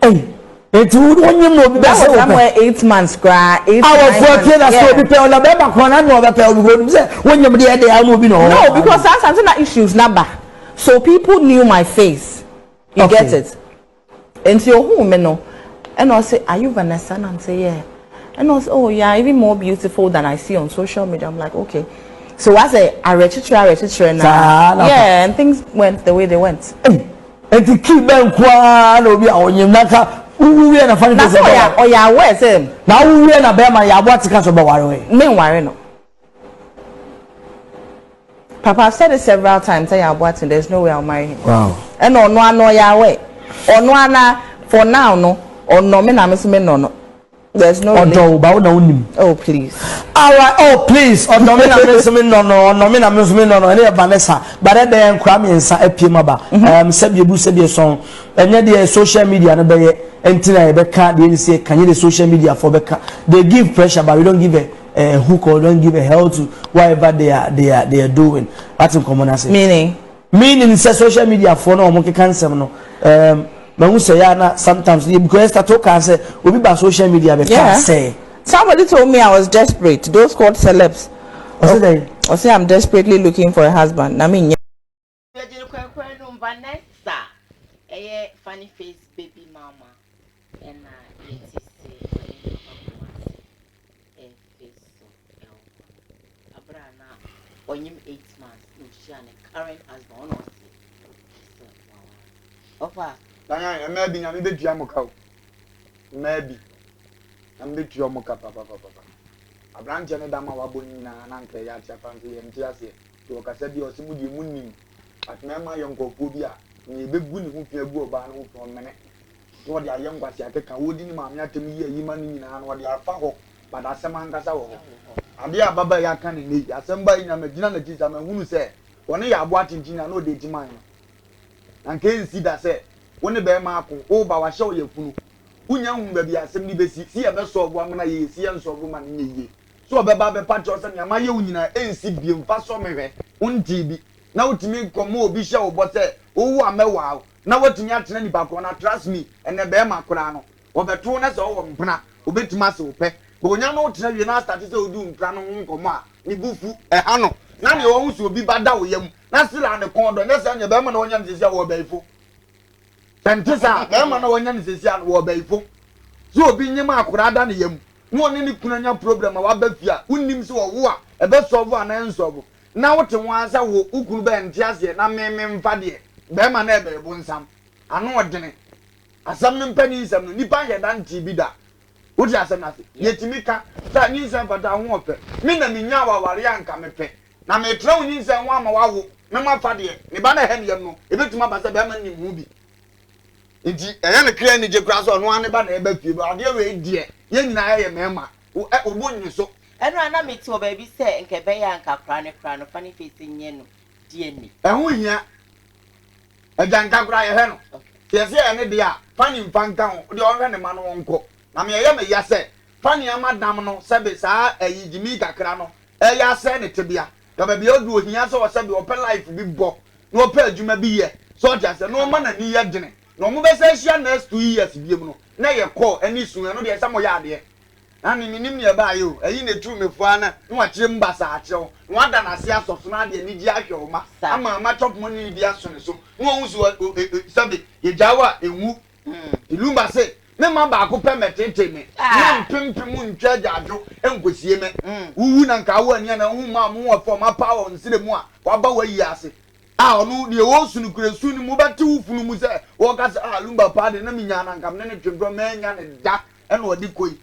Hey. It would one you know that was somewhere 8 months cry 8 months. Be pay on the baby corner no be pay when you there I no be no because that's something that issues number. So people knew my face. You get it? And so who me know? And I say, are you Vanessa? And I say, yeah. And I say, oh yeah, even more beautiful than I see on social media. I'm like, okay. So I say, I register now. Yeah, and things went the way they went. And to keep them quiet, no be on you naka. We are funny. That's oh yeah, where same. Now we are na bema ya what can so worry. Me worry no. Papa, I've said it several times. Say Abuati, there's no way I'll marry him. Wow. And no ya way. No for now no. Or no me na me no. There's no. Oh please. Alright. Oh please. Or no me na me no. No me na me no. Any Vanessa. But then Kwame and Sa Epimaba. Sebi song. And the social media no be entina beka. They say can you the social media for beka. They give pressure, but we don't give a hook or don't give a hell to whatever they are doing. That's in common as meaning say social media for no monkey cancer no. But say na sometimes because that talk and say we be by social media be say somebody told me I was desperate. Those called celebs. I say I'm desperately looking for a husband. I mean Vanessa, a funny face baby mama, and Abrana, on him 8 months, she and a current husband. Ofa, maybe I'm a bit yamoka. Maybe I'm a bit yamoka, papa. A branch and a dama wabunina and uncle Yacha Fancy and Tiasi to a Casabi or Simudi Munim. At Mamma Yonko Kubia, may be good who can go about for a minute. What they are young was I take a wooden mamma to me, a human in and what they are faho, but as a man Casao. And they are Baba Yakan in me, as somebody in a medianity, I'm a who say, when they are watching Gina, no day to mine. And can't see that say, when the bear mark, oh, but I show you fool. Young baby, I simply see a vessel of woman, I see and so woman in ye. So, Baba Patros and my union, ain't see being fast from me, one TB. Now to me, come more be show, but say, oh, I'm a wow. Now what to me at any back on, trust me, and the bear macrano, or the toners or Puna, who bit muscle pay. But when you know, tell you not started to do Prano, Coma, Nibufu, a Hano. Now you also be bad down with him. That's still on the corner, that's on your Berman onions is your bayful. Tantisa, Berman onions is your bayful. So being your mark, could I done him? No any problem about Bethia, who names or war, a best of one answer. Now what was I who could be and just yet, not me Fadi, Berman ever, Bonsam. I know what Jenny. As some pennies and Nipa had done Tibida. What just nothing. Yet Timika, that needs and but I want it. Mina Minawa Warian come a pet. Now may throw in some 1 hour. na ma fa de ne ba na he ne yam no ebetuma ba se be ma ni mu bi nti eya ne kra ni je kra so no ane ba na e ba fie ba de we die ye nyina ye mema obo nyi so eno ana meti oba bi se nke be ya nka kra no funny face nye no die ni ehu hia eja nka kra ye he no yesi ene de a funny mfanka ho de o hwe ne ma no wonko na me ye me ya se funny amadam no se be saa ayigimi kakra no e ya se ne tebia do ba bi odu ohia se o se be open life bi bo no open adwuma bi ye so ja se no ma na ni ye dwene no mo be se hia next 2 years biem no na ye call ani sun no de se mo ya de na ni minim ne ba yo ayi ne tu mefu ana no wa kire mbasa a kire no ada na se asofo na de ni ji ahwe o ma ama ma top money bi aso ne so no hu so sabe ye jawa enwu Lumba se me ma ba ko pe metete me na mpempem ntwa jajo enkosie me wuwu na nka wo ani na hu ma mo wo fo ma power nsire mu a wa ba wa yi ase onu de wo sunu kure sunu mu bati ufunu mu se wo ka se Lumba pa de na mi nya na nkam ne twendro me nya ne da ena odi koi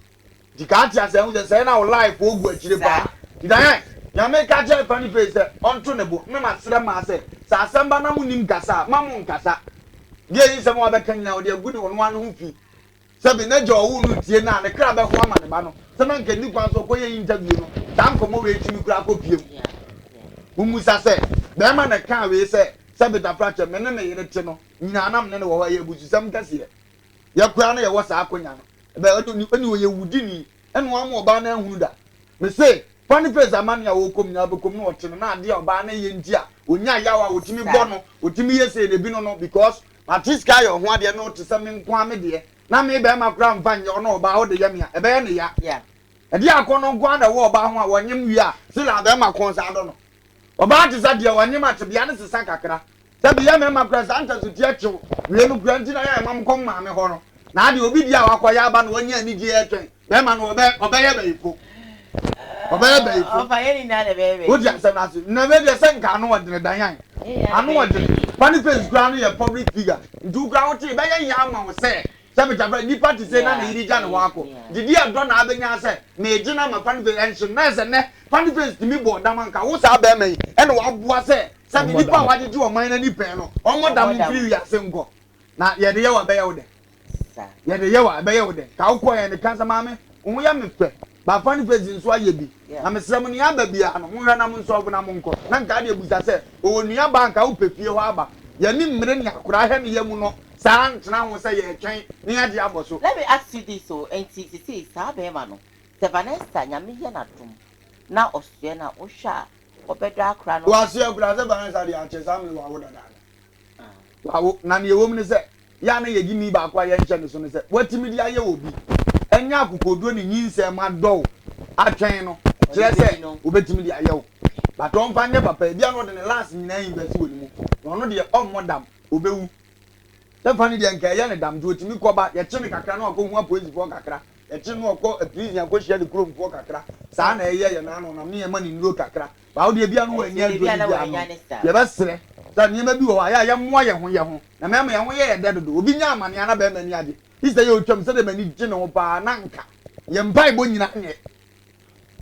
dikati ase hu se na wo life ogu akire pa didan ya me ka je funny face onto ne bo me ma sere ma se sa asamba na mu nim kasa ma mu nkasa de yi se mo abeka nya wo de gudi wo no anu hu fi sabi na jo wu nu tie na ne kra be ho ama ne ba no se na nke ni kwan so ko ye interview no dan ko mo we timi kra ko piem umusa se be ma na kan we se sabi da fracha me ne me yire te no nyina nam ne wo ho ye busu sam kase ye kra na ye wo sa akonya no be oni wo ye wudi ni eno amu oba na ehunu da me se funny face amania wo kom nya be kom no ote no na ade oba na ye ntia onya yawa otimi bo no otimi ye se ne bi no because matiska yo ho ade no te se me nko ame de na me be ma kra mfa nya no oba ho de ya me ya e be ne ya ade akono nko na wo oba ho a wonyem wi a se la be ma kon sa do no oba te sa de wonyem a te bia ne se sa kakra se bia me ma kra sa anta su tie chew we no kra ntina ya mam kom ma me ho no na ade obi dia wakoya aba no wonya ni je etwen be ma no obe ye ba ifo obe ye ba ifo oba ye ni na de be wo dia se na so na be dia se nka no wodene dan yan anu wodene funny face kra no ye public figure ndu kra wo te be ye ya ma wo se sabe jabra ni party say na na iri ja no wako didi adro na abenya se na ejina ma funny face enso na se ne funny face timi bo da man ka wo sa ba mai e na wa bua se sabe ni pa wa jeju o man na ni pe no o mo da mo free ya se nko na ye de ye wa be ye wo de ye de ye wa be ye wo de ka wo ko ye ne kansa ma me wo ya me pe ba funny face nso aye bi na me sram ni aba bia no mo hwe na mo nso obu na mo nko na nka de busa se o nua ba nka wo pefie ho aba ye ni mmere ni akura he ne ye mu no san tena ho say ye twen ni ade aboso. Let me ask you this so NTCC sa be ma no se Vanessa nyame ye na dum na osue na wo hwa obedo akra no wa se akura se Vanessa de anche sam wa wo dada wa wo na ne ewom ne se ya na ye gimi ba kwa ye nche ne so ne se watimi di aye obi enya akokoduo ni nyinse ma do atwen no kire se obetimi di aye wo but on fanye papa bia no de ne last nyina invest wo ni mu no de o modam obewu Stefani de nka ye ne dam do otimi koba ye che ne kakra na ko hu police fo kakra ye che no ko prison ko hia de krom fo kakra sa na ye na no na me ye ma ni nro kakra ba wo de bia no wa nya do bia ye ba sere da ni ma bi wo ya mo ye ho na me ma ye ho ye de do obi nya amane ana ba ma ni ade isa ye otwam se de ma ni gye ne ho pa na nka ye mbai bo nyina nye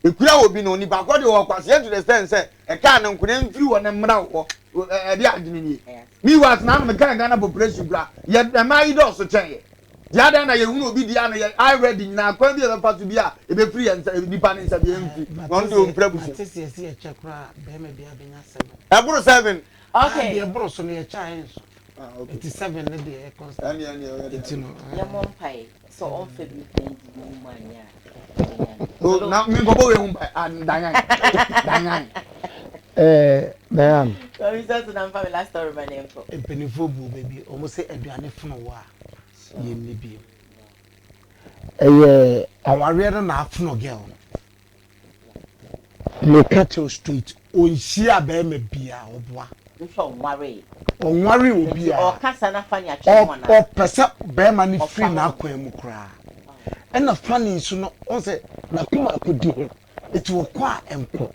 ekura obi no ni ba ko de wo kwase to the sense e ka na nkune mfiri wo ne mra wo e bi adwene ni mi was na me kan Ghana population bra ye ma yi do so chen ye dia da na ye hunu obi dia na ye I ready na kwa bi e ba to bi a e be free en nipa ne nsa bi emfi won do mpra bu se se ye che kra be me bia benya 7 e buru 7 okay e buru so ne ye cha enso 87 ne de e constant ani ye mo mpai so on fe bi pen di mu mania o na mi go bo we hu danyan Diane. So we just na mfa last story my name for Penifo bu baby almost say aduane fono wa ye nibi aware na afono girl look at your street on shia be me bia oboa nso nware obi a o kasa na fani a chemo na o pesa be ma ni free na akwan mu kra e na fani nso no on say na kuma akodi ho eti wo kwa enko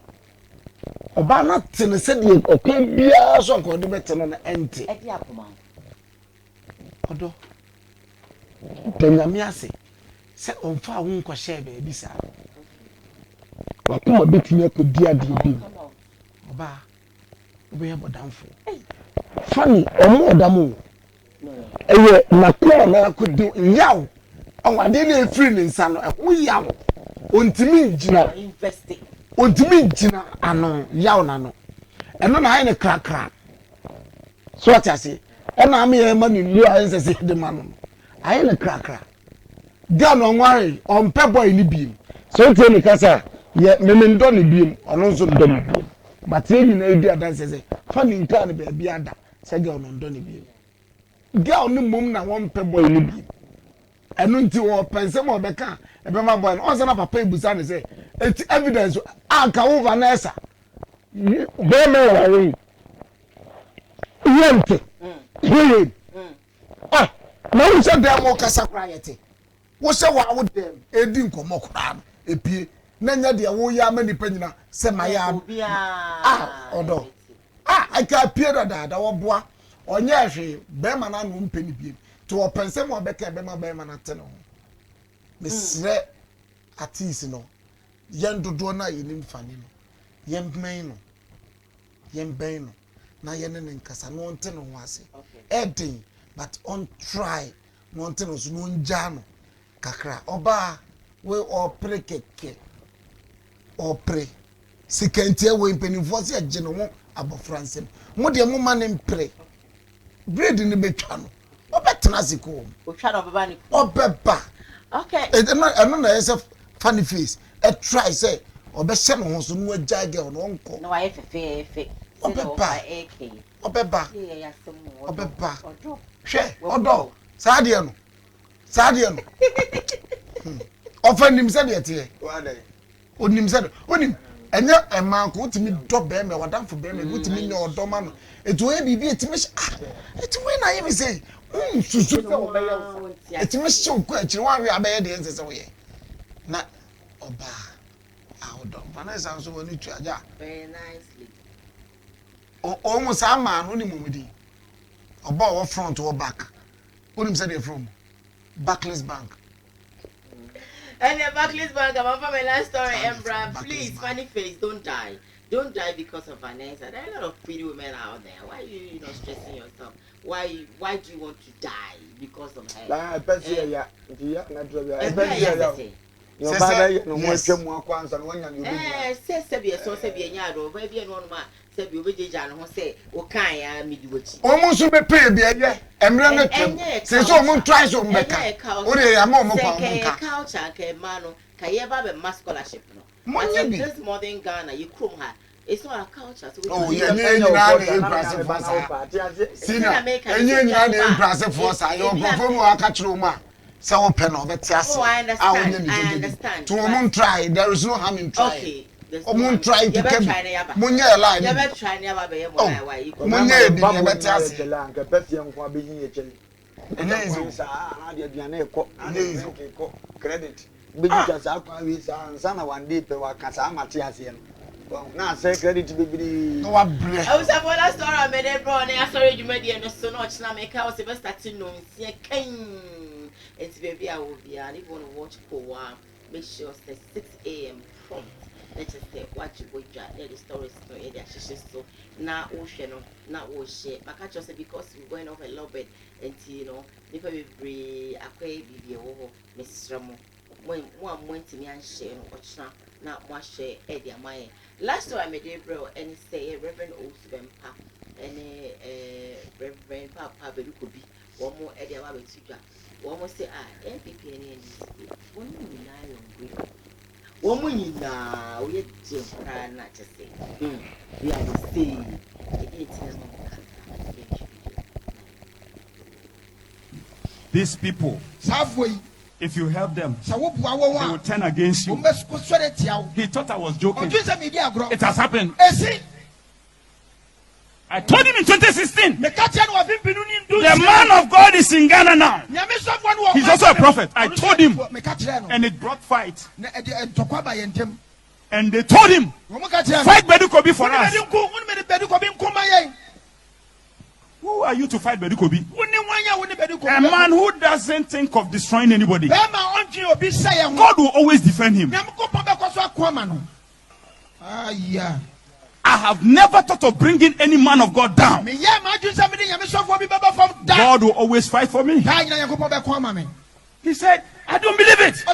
oba na tene se de okwa bia so nko de betene na ente e di akoma odo tenyame ase se onfa ho nko share be bi sa wakoma betini akodi ade bi oba we have damfo funny omo odamo ewe na clear na could do yaw on ade na free ni nsa no ho yaw ontimi ngina investing ontimi ngina ano yaw na no eno na ne krakra so what I say ena am ye ma ni lu ayense se de ma no aye ne krakra dia no nware on pe boy ni biem so tie ni kasa ye memendo ni biem ono nso ndo ni biem but ye ni na edi adanse se fa ni nka ne be bia da se ge ono ndo ni biem dia oni mom na won pe boy ni biem enu nti wo pense mo be ka e be ma boy no onse na papa ibusa ne se evidence aka wo Vanessa be me wa we yente na wo se dem mo kasa kra yete wo se wa wo dem edi nkomo kra no epie na nya de wo ya ma nipa nyina se ma ya odo aka pie da wo boa onye hwe be ma na no mpe ni biem to wo pense mo be ka be ma na te no mesre atis no yen dodo na yenim fani no yen ben no na yen ne nkasa no nte no wase edin but on try no nte no so no nja no kakra oba we opre keke opre sikantie we mpenifo se agye no mo abofransem mo de mo ma ne mpre bread ni betwa no obetena siko otwa no baba ni obeba okay eno na yese funny face e try say obehye no ho so no agya girl no nko no wa fe obeba ya semu obeba hwe odo saade no ofanim se de tie onim se onim enya eman ko timi do be me wadamfo be me gutimi ne odo ma no eto e bibi etimi etimi na yemi say susu se obeya etimi show ko akiri wan we abeya de ense se wo ye na oba awodo Vanessa so woni tuaja very nicely o mo sa ma no ni mumudi oba wo front wo back onim se de from Barclays Bank. And the Barclays Bank, I'm from my last story, Embra. Please, funny face, don't die. Don't die because of Vanessa. There are a lot of pretty women out there. Why are you not stressing yourself? Why do you want to die because of her? This modern Ghana, you come her. It's not a culture. So oh, yeah, impressive for us. I don't so open over Tias. I understand. To woman try, there is no harm in trying. Okay. Woman try to get Munya line. Never try, never be able to. Munya be a better credit. Because I can son one day per Casa Matias. Now say credit to be. No, I'm blessed. I was a last story I made it, bro. And I saw you made it so much. Now, make house if I start to know. It's baby, I will be. I want to watch for one. Make sure it's 6 a.m. prompt. Let's just say, watch you go the stories. So now, ocean, now, ocean. But I just say because we're going off a little bit, and you know, if I be a quay, be over Miss Ramo. When one went to me and share, watch now, not one share, Eddie, my last time I made it, bro, and say, Reverend Ousben Pap, and Reverend Papa Badu Kobi, one more Eddie, I will see. One more say, MPP and one woman now, we just not to say, we are the same. These people, halfway. If you help them, they will turn against you. He thought I was joking. It has happened. I told him in 2016. The man of God is in Ghana now. He's also a prophet. I told him. And it brought fight. And they told him, fight Badu Kobi for us. Who are you to fight Badu Kobi? A man who doesn't think of destroying anybody. God will always defend him. I have never thought of bringing any man of God down. God will always fight for me. He said, I don't believe it.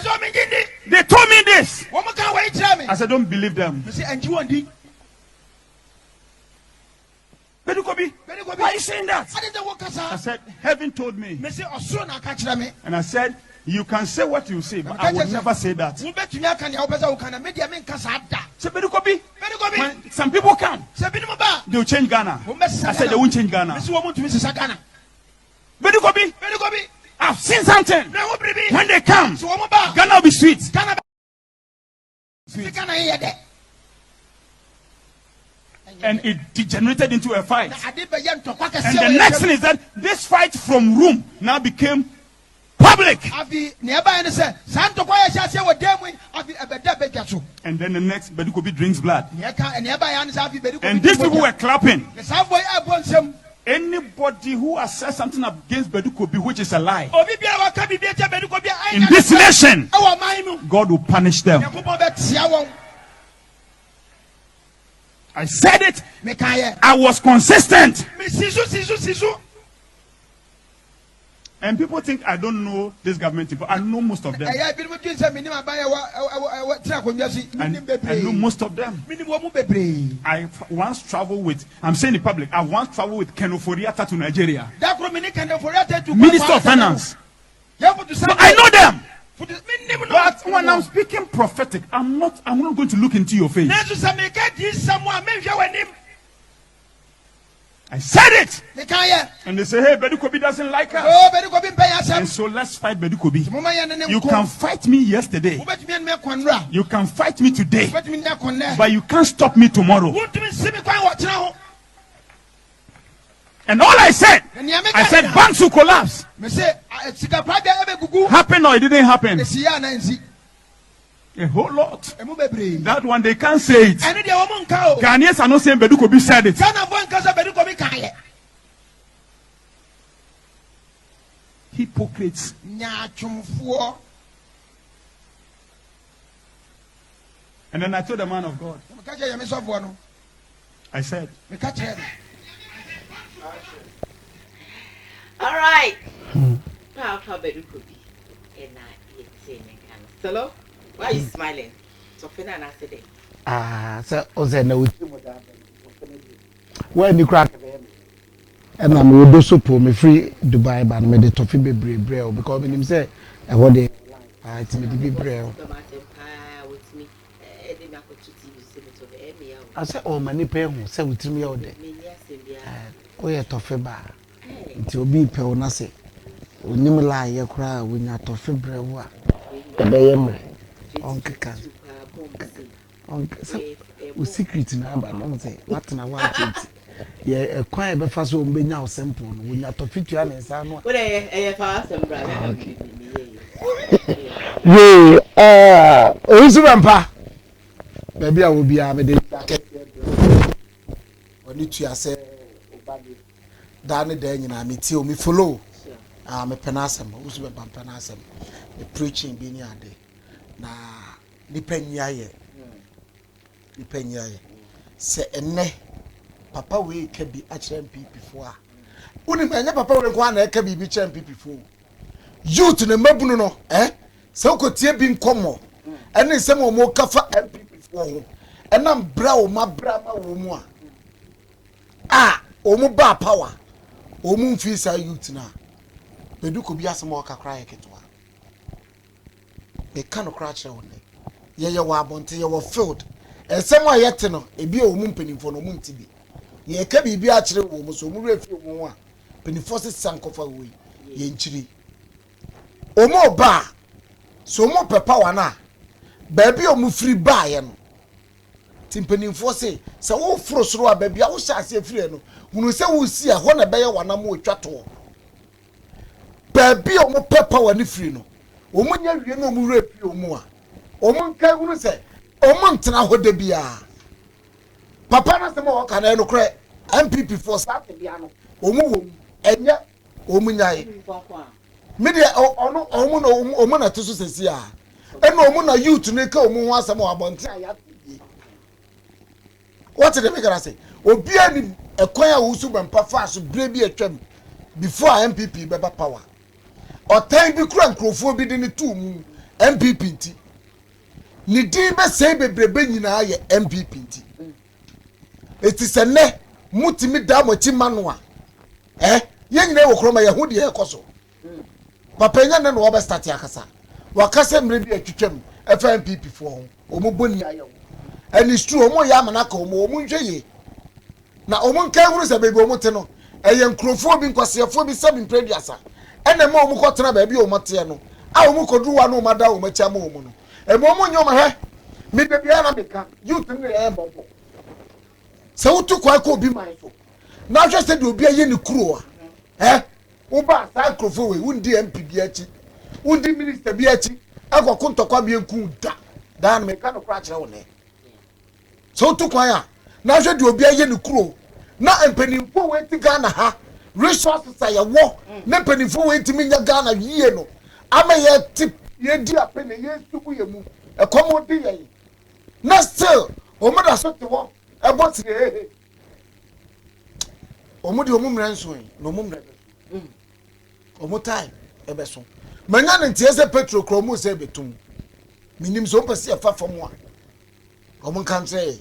They told me this. I said, don't believe them. Badu Kobi, why are you saying that? I said, heaven told me. And I said, you can say what you say, but I will never say that. So Badu Kobi, when some people come, they will change Ghana. I said they won't change Ghana. Badu Kobi, I've seen something. When they come, Ghana will be sweet. And it degenerated into a fight. And the next thing is that this fight from room now became public. And then the next, Badu Kobi drinks blood. And these people were clapping. Anybody who has said something against Badu Kobi, which is a lie, in this nation, God will punish them. I said it. I was consistent. And people think I don't know this government people. I know most of them. I know most of them. I once traveled with, I'm saying in public, I once traveled with Kenoforiata to Nigeria. Minister of Finance. So I know them. But when I'm speaking prophetic, I'm not going to look into your face. I said it. And they say, hey, Badu Kobi doesn't like us. And so let's fight Badu Kobi. You can fight me yesterday. You can fight me today. But you can't stop me tomorrow. And all I said banks will collapse. Happen or it didn't happen? A whole lot. That one they can't say it. Ghanaians are not saying Badu Kobi said it. Hypocrites. And then I told the man of God, I said, all right. Papa Badu Kobi. Hello? Why are you smiling? So Fina and I said it. So Ozena when you crack and I'm with those support me free Dubai but me the toffee be brave because him say I want the it's me the be brave. I said oh many pay who say with me all day. Oh yeah toffee ba. Nti obi pe ona se onim la ye kra we nya toffee brave wa. Ebe ye mre. Onkeka. O secret na ba no say what na wa tete. Ye kwan e be fa so mbenya o simple no we nya toffee tua na nsa no. Wo dey fa asembra. Ye ozu bampa. Baby a wo bia me dey oni tua se obade Dani de nyina me tie o me follow me penasem usu be penasem the preaching bi ni ade na nipa nyaye se enne papa we ka bi a kire MPP4 a uni enya papa we ko na ka bi kire MPP4 youth ne mabunu no se ko tie bi nkomo ene se mo ka fa MPP4 ho enam bra o mabra ma wo mu a o mu ba power omu mfisa youth na Badu Kobi asemo kakra yeketwa e kan okra kire won ye wa abonte ye wo field esemo ayete no ebi omu mpenimfo no omu ntibi ye ka bibi a kire wo mu so omu refi omu a penimfo se sankofa we ye nchiri omu ba so omu pepa wana ba bi omu free ba ye no timpenimfo se wo fro soro a ba bia wo sha ase free no hunu se wo si a ho na be ye wana mo otwato baby omo pepper wani free no omo nya wie no omo repi omo a omo nkai hunu se omo ntena ho de bia papa na se mo ka na no kre MPP4 start bia no omo wo enya omo nyai me de ono omo na omo na tusu sesi a ena omo na youth ne ka omo ho asem abonte aya what did make us say obi ani ekwan a wusu bempa fa so bre bi atwam before MPP beba power otan bi kura nkrofo bi de ne tu mu MPP nti ni din be say bebrebe nyina ye MPP nti etisene mutimi da mochi manwa ye nyina wo kroma ye ho de ekoso papa nya ne no oba start akasa wakase mre bi atwitwam FMPP fo ho omuboni ayewo and it's true omo ya manaka omo nhweye na omo nka huru se bebe omo te no eye nkrofo bi nkwasefo bi seven prediasa ene ma omo kotena ba bi omo te no a omo koduwa no mada omo cha ma omo no e mo omo nyoma he me de bia na beka youth ne e bobo se utu kwa ko bi man so na hwe se de obi aye ne kuro a wo ba sa nkrofo we wundi MP bi achi wundi minister bi achi akoko ntokwa bi enku da na me ka no kra kire wo ne so to kwaya na hwe de obi aye ne kuro na empanimfo we ti Ghana ha resources aye wo na empanimfo we ti minya Ghana yie no ama ye tip ye di apene ye suku ye mu e komo di ye na still o mo da so te wo e bo ti o mo di o mo mra nso no mo mra o mo time e be so manya ne ntie se petrol kromo se betum minim so pese e fa fam a o mo kan say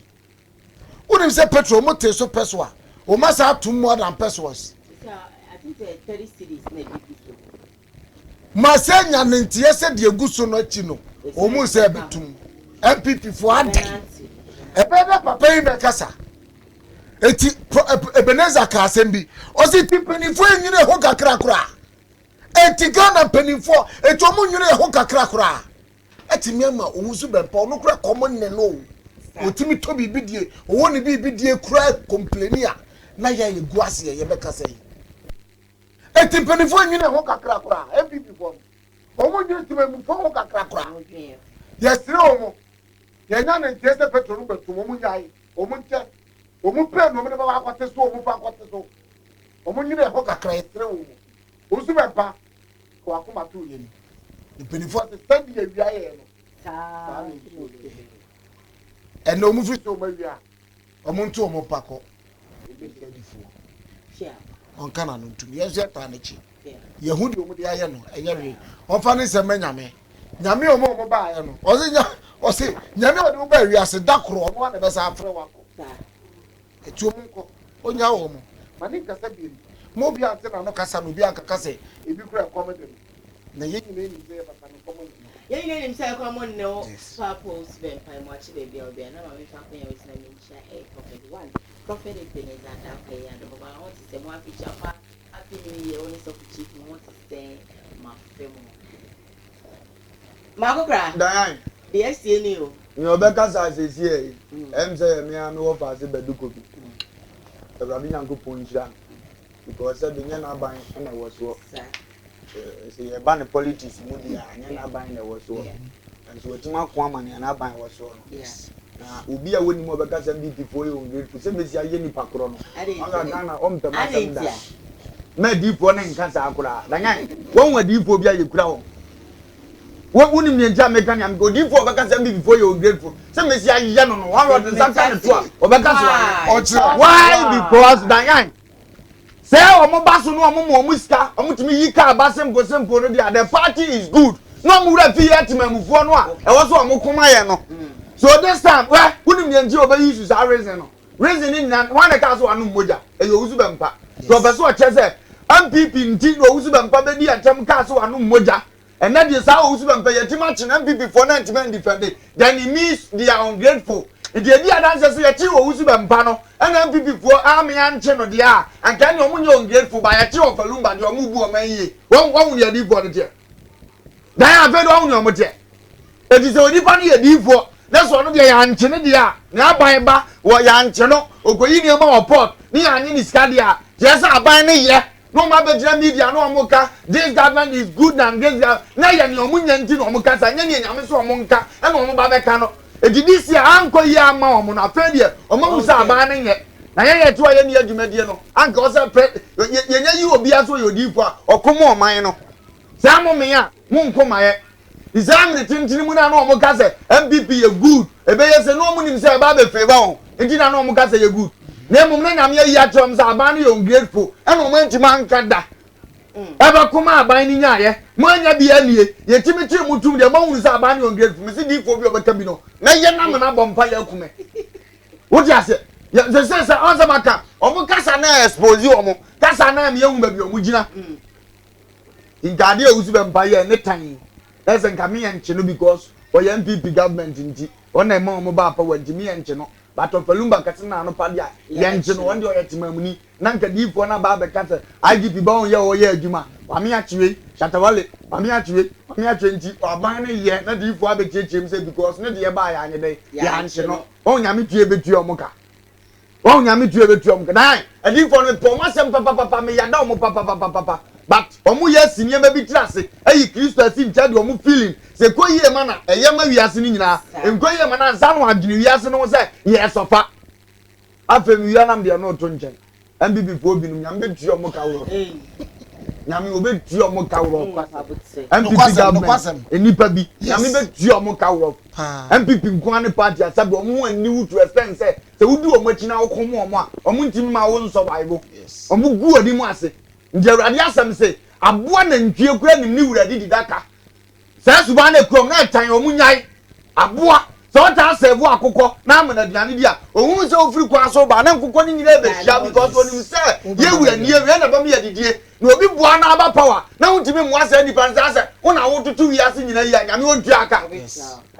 unim say petrol mo te so peso a o ma sa atum more than pesos I think 30 cities na bi so ma se nya ne ntie se de eguso no achi no o mo se betum MPP for adan e be papa yi be kasa eti Ebenezer ka asembi o si tipeni fo enyine ho kakra kra eti Ghana penifo eti omo nyire ho kakra kra eti miama owusu bempa ono kra common ne no otimi to bibidie owo ne bibidie kra complainia na ya ye guase ye be kasa yi eti penifo nyire ho kakra kra MPP fo omo nyire timemu fo ho kakra kra yesire omo ye nya ne ntese petrol betu omo nyai omo nche omo pe no me ba akwate so omo fa akwate so omo nyire ho kakra yesire omo osu bempa ko akoma to ye ni penifo se stand ye wia ye no sa and no move to ma wia omo nto omo pako on kana no ntumi ye se ta na chi ye hu di omo de aye no enye we on fa ne se manyame nyame omo ba aye no o se nyame o de ba wia se dakoro omo na be sa afre wako etu omo ko onya omo mani kasa bi mo bi ante na no kasa no bi akaka se ebi kura komede na ye nyine ni se papa no komede ye nyine ni se komede no purpose ben pai mo achi be bia na ma me fa ko ya wesina ni ncha prophet one prophet is in that okay and baba I want to say mo aficha fa happy new year only so chief mo want to say ma femo ma ko kra dan the SC ni o ni obeka sa se sie em say me am wo fa se Badu Kobi Rabbi Nyanko Ponjira because the nyana ban na was so say e ban politics mu dia nyana ban na was so and so wetima ko ama na ban was so yes na obi a woni mo beka say BP for you ngrefu say mesi aye ni pakro no anga Ghana o mpema sam da na dipo na nka sa akura da nyan won wa dipo bi aye kura ho woni mi nja meka nyam go dipo beka say BP for you ngrefu say mesi aye no no one road sometimes to o beka so why because da nyan say omo baso no omo sika omo timi yi ka ba sempo no dia the party is good no mu ra fi yetimamufuo no a e wo so omo koma ye no so this time we kunim ye nji oba use that reason no reason ni na one ka so anu moja e yo usu bempa so be so che say MPP nti no usu bempa be di atem ka so anu moja and na dey sa usu bempa yetima chi na MPP for 90 defend then it means they are ungrateful. If you are dancers, you are two Bambano, and MPP for Army and Channel, the are, and can you only ungrateful by a Aooow Wofa Lumba, your move, may one year deep for the year. They are very on your motor. It is only funny a deep for that's one of the Anchedia, now by ba, or Yanchano, or Goyini or Port, near any Scadia, just a buying a year. No matter media, no Moka, this government is good and this now you're Munian Tino Mokas and Yamiso Monka and Omabacano. This year, Uncle Yama, on a failure, among some banning it. I try any argument, Uncle, you will be as well, you deep or come on, mine. Some mea, Munko Maya. Is I'm the Tintimuna no Mocasa, MPP a good, a bear no money say about the favor. enti na no mo ka say ye good na mum na nyame yi atrom say aban no ungrateful e no mo ntima nkada eba kuma aban ni nyaaye mo anya bi anie ye timi tiri mutum de mo hunu say aban no ungrateful me si di fo bi obaka bi no na ye na me na bompa ya kume wo di ase ya se on sa maka omo kasa na expose omo kasa na me ehun ba bi omo gina ingade ewusu be mpa ye ne tan ese nka me enche no because o ye MPP government nti ona ma omo ba pa wanti me enche no but Ooowo Wofa Lumba kase na no pa dia ye enche no wonde o ye timamuni na nka difo na ba be kase IGP ba on ye o ye adwuma wa me achiwe Shatawale wa me achiwe nti oban ne ye na difo abechechim say because ne de ba ya anye dey ya enche no on nyame tue betu omo ka on nyame tue betu omo ka dan difo no po masem papa me ya da omo papa but omu yes ni ema bi trase ayi Kristo asi ntia de omu feeling se koyie ma na eyema wiase ni nyina enkoyie ma na nsa no adwene wiase no se ye sofa afem wiya nam de no to nchen MBB fo bi no nyame betu omu ka woro nyame obetu omu ka woro MPP government enipa bi nyame betu omu ka woro MPP nkwane party asabe omu ani wu to extend se wudu omu akina wo komo omu a omu ntimi ma wo survive omu gu odi mu ase nje urade asem se aboa na ntwie kura ni urade didaka sa suba na krom na tan omu nyai aboa so ta sevu akokọ na amana duane dia ohun se ofiri kwa so ba na nkokọ ni nyire be hia because onim se ye wura ni ye na ba me yadidie na obi boa na aba power na untimi mu asa nipa nsa asa una wo tutu wi ase nyina yi anyame wontu aka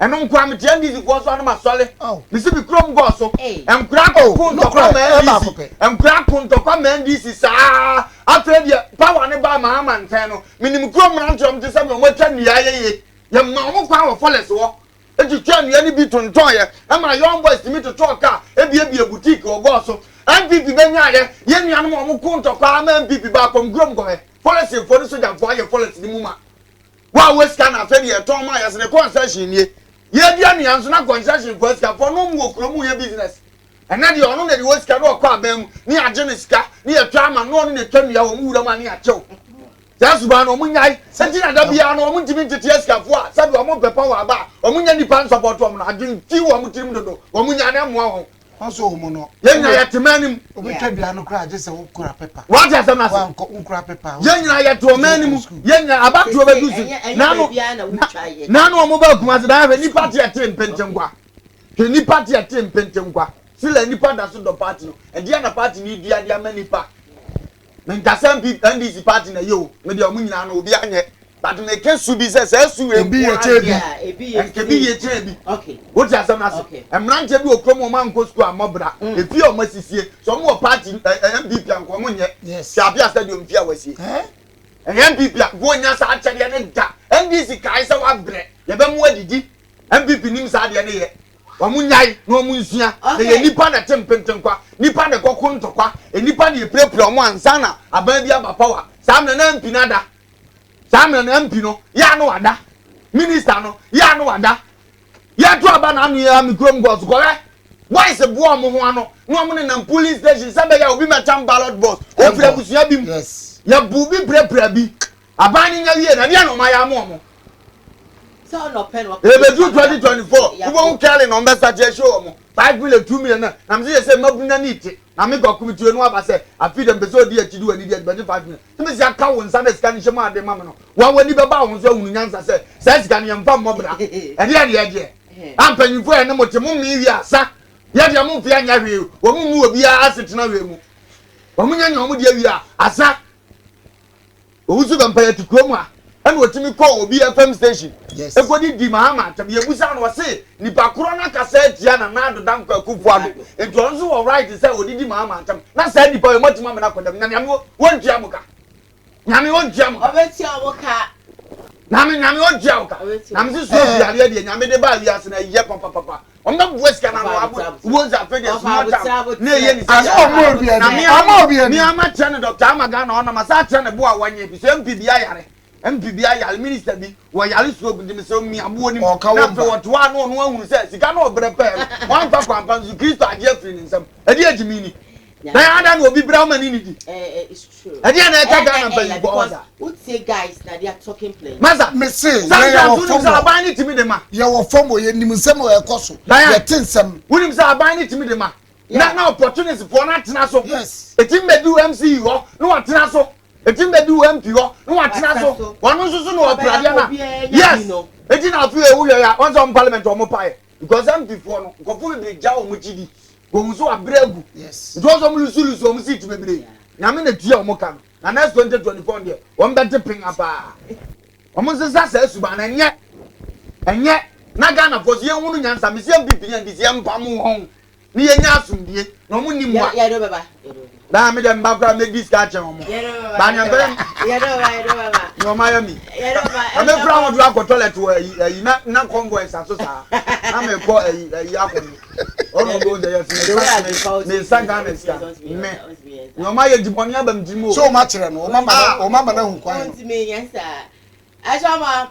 eno nkwa me tie ndi ko so na masole mi se bi krom go so enkura ko ntokwa ma ndi si saa afre dia power ne ba ma ama ntan no minim krom na ntrom te se me mo twa nia ye ma mo kwa wo foles wo eji twa nia ni bi tonton ye ama young boys timi to talk ka ebie boutique ogo so MPP benya ye nua no mo ko ntokwa ama MPP ba kom grom go he policy for the soldier for ye policy ni muma wa we scan afre ye ton ma ye se ne concession nie ye dia nua nso na concession for scan for no mo okro mu ye business ena de ono na de we scan no kwa abam ni age ne sika ni ye twa ama no ne twa nua wo mu wura ma ni achew Jasuba no munyai sentina da bia no mu ntimi tete escafo a sabe o mo pepa wa ba o munya nipa support o mo na adwen ti wo mo tirim dodo o munya na moa ho so o mo no yenya ya temanim obetwa bia no kra age se wo kura pepa what just am na kura pepa yenya ya to manim yenya abatu obedusu na no mo ba kuma se da ha nipa te ate mpentenkwa ke nipa te ate mpentenkwa sila nipa da so do party e dia na party ni dia dia manipa Ngasam NDC party na yo me de omu nyina no obi anye but me ke su bi se su e bi ye chebi okay what you asam na se emrante bi okrom o man ko school amobra e fi o masisie so mo party MPP anko mo nye Siapia stadium fi awasie MPP go nya sa achede ne da NDC kai se wa bre ye be mo adidi MPP nim sa de ne ye omunyai no omunsua na ye nipa na tempentenkwa nipa na kokko ntokwa nipa na ye prepre omo ansa na aban bia ba power sam na mpi nada sam na mpi no ya no wada minister no ya no wada ya to aba na anu ya mikrom gods ko re boys bo omo ho ano no omo na police station sabe ya obi metam ballot box o pre busua bi yes ya bu bi prepre bi aban ni nya wie na dia no ma ya mo omo so no pen wa ebedu 2024 ubo nkale no mbesa je show mo 5 million 2 million na am say mabuna ni ite na me gokum tuo no aba say afi dem beso di achidu ani di 5 million timi sia ka won sa na sika ni shema ade mama no wa wani be ba won so hunu nyansa say sa sika ni yemfa mmobra e de ye ampanyifo e ne motemu mi wi asa ye de mo fia nya hwe wo mu obi a asetena hwe mu wo mu nya nya wo mu de wi asa owusu be mpa ya tukro mu a and what me call obi FM station yes ekodi di mahama tabi ebusa no se nipa kro na cassette ya na do danko akufu ado ento onzo wo right say odidi mahama tam na say nipa e motima me na kodam nyame wontua muka nyame wontua muka obetia muka nyame wontua muka nyame se so biare de nyame de ba wi ase na ye papa omna voice kana no abo woza fe de smart na ye ni aso mo biare mi ama chane doctor amaga na ona masa chane bo a wanye bi so MPB ayare MPB ayal minister bi wo yale so gudimi so mi abo ni na fe woto wa no no ahunu se sika na obre pe wan fa kwampa zu Kristo aje free nsam edi agimi ni na ya da no obi bra ma ni di it's true edi na e ka ga na pa go order would say guys that they are talking plain maza me say ya wo fom sa ban ni timi de ma ya wo fom o ye nim nsem o e koso ye tin nsem wunim sa ban ni timi de ma na opportunity for na tena so yes etim be do MC ho no wa tena so etim be do MP ho no wa tena so wonu so no oprade na yes etim na afi ewu ya on some parliament o mo pae because MP for no kofu be ja o mo chidi go so abregu yes it was some lusu o mo sit bebre na me na tua o mo ka na next 2024 there won better ping apa o mo se sa suba na enye na Ghana for ye hunu nyansa me se MP nya di se mpa mo hon ni yenya asumdie no mo ni mwa ya do baba na me dem ba kra me disca che mo ba nya bere ya do baba no Miami ya do baba me fra mo do akọ toilet we na convoy sa so sa na me ko akọ o no go there me sanga me ska me no ma ye diboni abam dimo so ma kire no o mama na hu kwan no me yansa ajama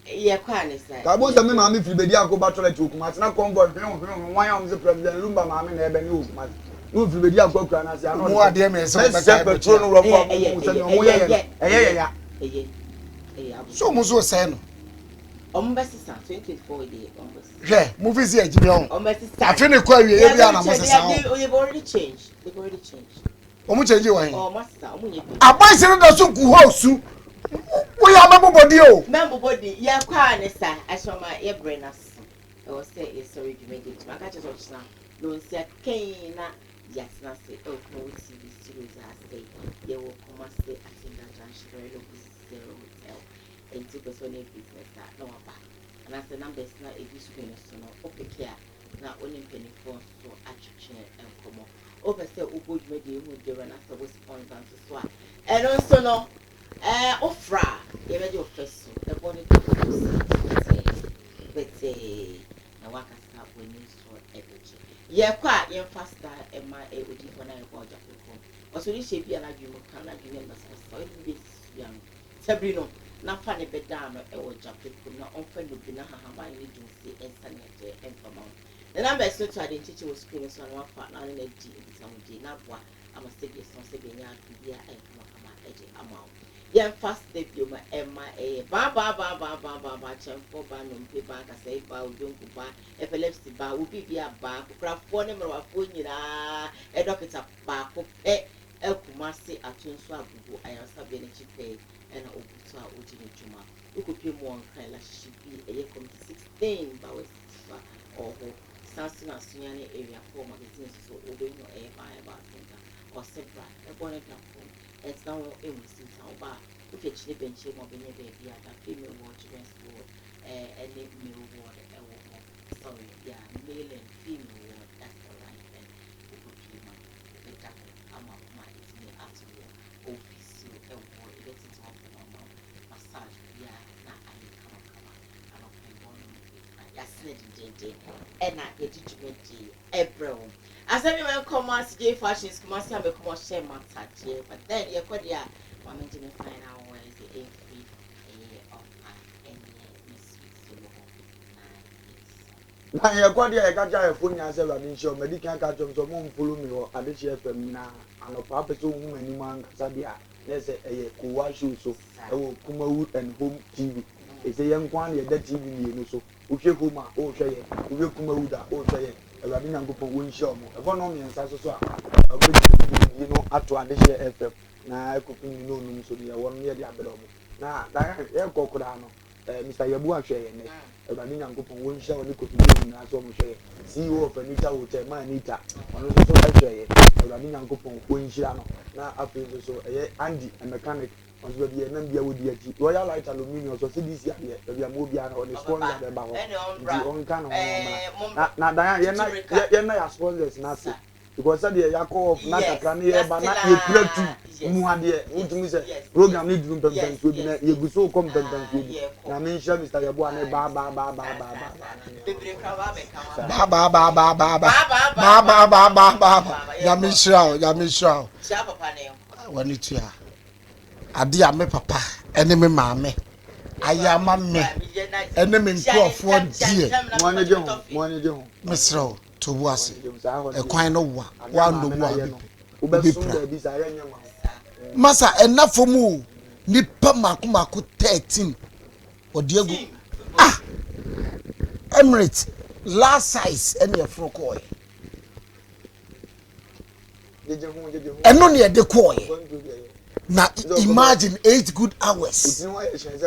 ye kwa ne sai ka bo se me ma me fi bedi akọ ba toilet okuma na convoy wan ya se president Lumba ma me na ebe ni okuma no fi bedi akọ kura na se ano mo ade me se be ka petrol no ro for mo se no mo ye so mo so say no ombesisa 2024 dey ombesisa je mo fi si ejibi on ombesisa afi ne kwa wie ye bia na mo se sa they've already changed o mo change wa oh master o mo nye abai se no da so ku ho su wo ya membo body o membo body ye kwa ne sa asoma ye brenas e wo say e sorry you make it maka just watch now no say ken na yasna say oh no TV series as say ye wo come stay at in that junction zero hotel and to go so ne business that no ba and as the numbers na e this screen so no opeke na only penny for so atchiche and come over say ubo dwede hu de run as the sponsor so and also no ofra ye be your first the body but na waka start when you so everything ye kwa ye faster e ma e odi for na e go ja ko o so ni she bia na dwumo kan na dwumo na so e bi yan sabrino na fa ne beda no e wo ja ko na on fa no bi na ha ba ni dun si internet e informal the number so to identity was screen so na fa na na di some di na boa ama say be so say be nya bia e kama eje ama yan fast debut ma emma ba champo ba no mpe ba ka say ba udonku ba epilepsy ba ubi bia ba kura fo ne mra fo nyina e doctor ba ko pe ekumase atunso abubu ayansa be ne chipe e na obutu a oji ne juma ukopie mo nkan la shibi e kom 16 ba we fa oho sansuna sunyane area 4 magazine so obe no e ba center or sebra e bone da it's now in Wisconsin. If it's the bench, you're moving a baby at a female ward, dress ward, and a male ward, sorry, yeah, male and female ward, that's the right thing. I'm up my after your office, so a ward, let's talk about massage, yeah, now I come up, I said, and I get it to April. As everyone come as J fashions come as have a commercial matter, but then you're quite yeah, I'm going to find out where is the A3 of any na ye kwadi e ka ja e fo nya se ba ni show medical ka chom so mo follow me ho adechi FM na anopa pe so hu mani man kasa dia yes e ko wa show so e wo Kumawood and Home TV e se ye nkwan ye da TV ni no so o hwe home a o hwe ye o hwe Kumawood a o hwe ye e ba bi nyankopon won show mo e bo no me nsa so a you know ato adechi FM na e ko pin no no so dia won ye dia abelo mo na da ye ko kura no Mr. Yabu ahwe ye ne Ebani Nyankopon won hye woni kofi na so mo hye CEO of Anita Hotel Manita ono so ahwe ye Ebani Nyankopon won hye no na afi so eye Andy a mechanic onso bi na bia wodi ati Royal Light Aluminium so CDC ade bia mo bia na on sponsor de ba ho di on kan na dan ye na ya sponsors na se because that ya call of na kakra ne ye ba na ye platu mu ade ntumi se program ni drum pempen so bi na ye guso kom pempen so bi na me nsha Mr. Yabu ane ba ya mishrao wani tia ade a me papa ene me maame ayama me ene me nkrofo die mo ane je ho misrao to wase e kwan no wa no wa be sum bi sa ya nyama masa enafo mu nipa mako 13 odiegu Emirates last size any frokoi eno ne de koye na imagine 8 good hours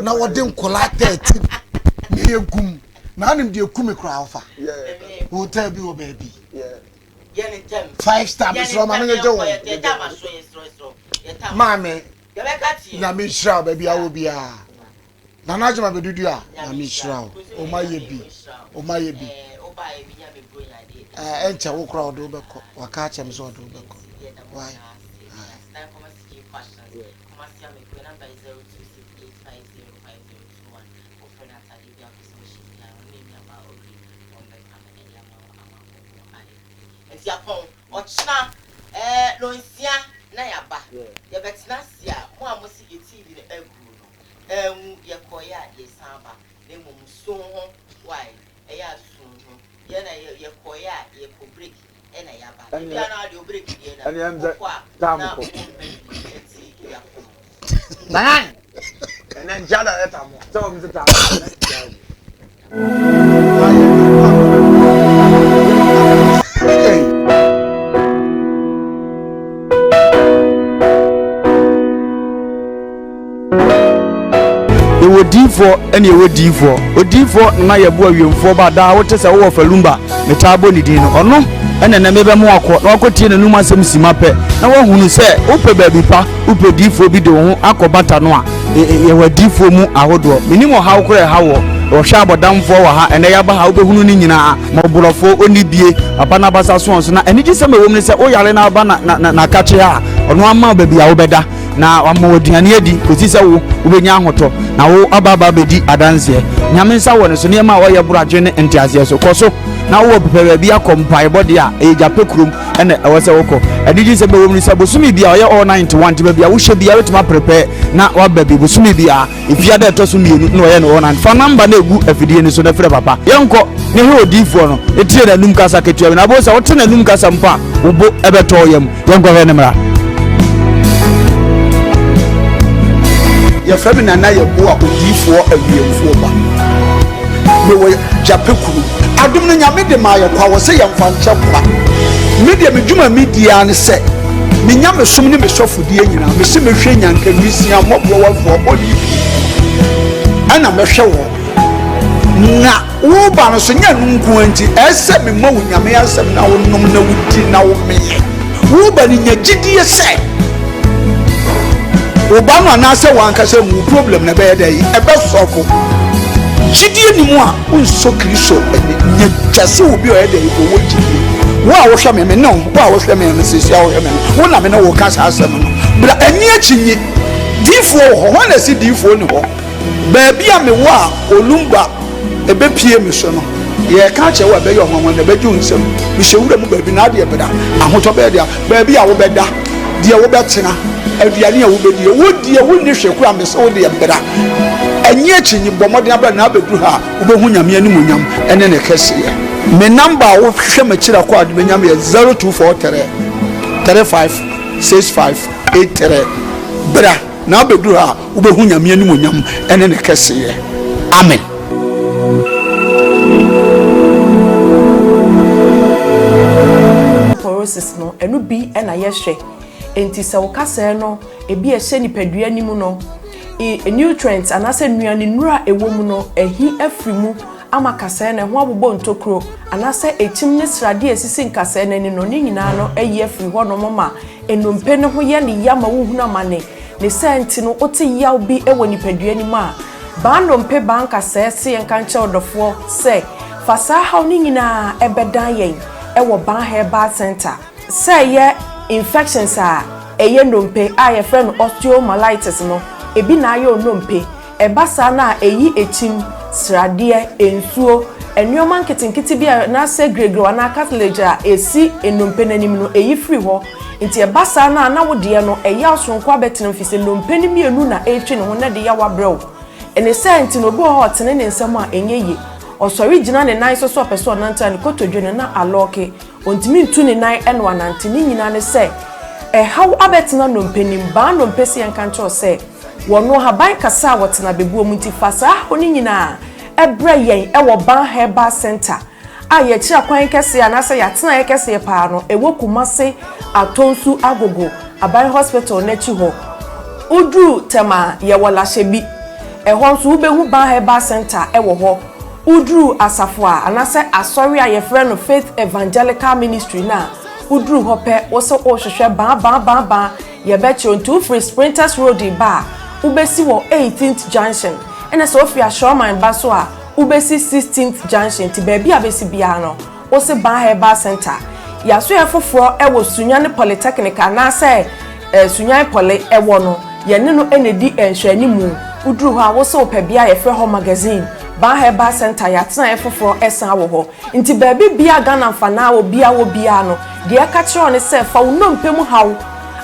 na wodin kola 13 ne gum na anim de kume kra alfa hotel bi wo baby 5-star bisro ma me jo mame na me shra baby awo bia na na jama bedudu a na me shra o ma ye bi encha wo kra odo beko waka chem so odo beko why Yapon ochna lonsia na yaba ye betina sia mo amosi ye TV ne aguru no ye koya ye samba ne mo so ho why e ya so ho ye na ye koya ye ko break e na yaba e bia na de break ye na kwa na nan and jada etamo so mi ta Odifo ene Odifo Odifo na yebo awiemfo ba da wote se wo falumba metabo ni din no ono ene na mebe mo akọ na akotie na num asem sima pe na wo hunu se upe baabi pa upe difo bi de ho akobata no a ye wadifo mu ahodo minimo hawo kore hawo wo hwa abodamfo wa ha ene ya ba ha obehunu ni nyina moborofo oni bie papa na basa so na ene gise me wom ni se wo yare na ba na kache ha ono ama baabi a wo beda na wama wodiane adi kosi se wo ubenya ahoto na wo ababa bedi adanse nyame nsa wo ne so ne ma wo ye buradwe ne ntiase so koso na wo pepe bia kompai body a eja pekurum ene ewo se woko adiji se be wo ni se bosumi bia wo ye all 91 tiba bia wo hye bia wetima prepare na wa baby bosumi bia ifia da to so mienu na wo ye no 1 fa number na egu afidie ni so na frɛ papa yenko ne he odifo no etire na num kasa ketua na bo se wo te na num kasa mpa wo bo ebeto yam yenko he ne mra ya fami na ye bo a odifo awiemfo ba me wo japekuru adum no nyame de ma ye kwa wo se ye mfa nche kwa media me dwuma media ne se me nyame som ne me sofodie nyina me se me hwe nyanka nwisia mobro wafo bodi ana me hwe wo na wo ba no so nya nunku anti ese me ma wo nyame asem na wo nom na wudi na wo me wo ba ni nya gidie se Obama na se wanka se mu problem na be dey e be sofo gidie ni mu a unso kristo nya tase obi o dey owo gidie wo a wo hwe me no wo a wo hwe me se sia wo hwe me wo na me no wo ka sa asem no bra ani achinyi difo ho na si difo ni ho ba bia me wo a olumba e be pie me so no ye ka che wo be yo ho na be ju nsem me hewura mu ba bi na de e beda ahoto be dia ba bia wo beda dia wo betena aduane a wo bedie wo die wo ni hweku amese wo de bra enye achinyi bomode abra na abedu ha wo behu nyame ani munyam ene ne kese me number wo hwe machira kwa adu benyam ye 0243 356583 bra na abedu ha wo behu nyame ani munyam ene ne kese amen process no enu bi na ye hwe enti se wo kase no ebi e hye nipadua nimu no nutrients anase nuane nura ewo mu no ehi afrimu ama kase na ho abobɔ ntokro anase etim ne srade esisi nkase na ni no ni nyina no eyi afri ho no mama enompe ne ho ye ne yama wo huna mane ne senti no ote yaw bi ewo nipadua nimu a ba nompe ba nkase se enka nche odofo se fasa ha ni nyina ebedan yen ewo ban herbal center se ye infections a eye nompe a ye friend osteomyelitis no ebi na aye onompe ebasa na eyi echim srade ensuo enyoman kitinkiti bia na se gregro na cartilage a esi enompe nanim no eyi free ho nti ebasa na wode no eya osonko abetin mfise nompe ni mienu na etwe ne ho na de ya wabrew ene senti no bo hot ne nsem a enye osori gina ne nan so person nanta ne kotodwe na aloke ontimi ntu ne nan eno anante ni nyina ne se how abetina no mpanim ba no mpesi enkancho se wono haban kasa wotena bebuo munti fasa oni nyina ebre yen ewo ban herbal center a ye chi akwan kese anase ya tena ye kese pa no ewo Kumase Atonsu Agogo Aban Hospital n'echi ho udru tema ye wala shebi ehon nso ubehu ban herbal center ewo ho udru asafo a anase asori a ye frɛ no Faith Evangelical Ministry na udru ho pe wo se o hwehwe ban ye bechi on 2 Free Sprinters Road ba ubesi wo 18th junction ene so ofia Shoreman ba so a ubesi 16th junction ti baby abesi bia no wo se ban herbal center ya so ye foforo ewo Sunyane Polytechnic na se Sunyane Poly ewo no ye ne no enedi enhwani mu udru ho a wo se opebia ye frɛ ho magazine ban herbal center ya tena ye foforo esan wo ho nti baby bia Ghana mfana wo bia no de ka kire ne se fa unompemu hawo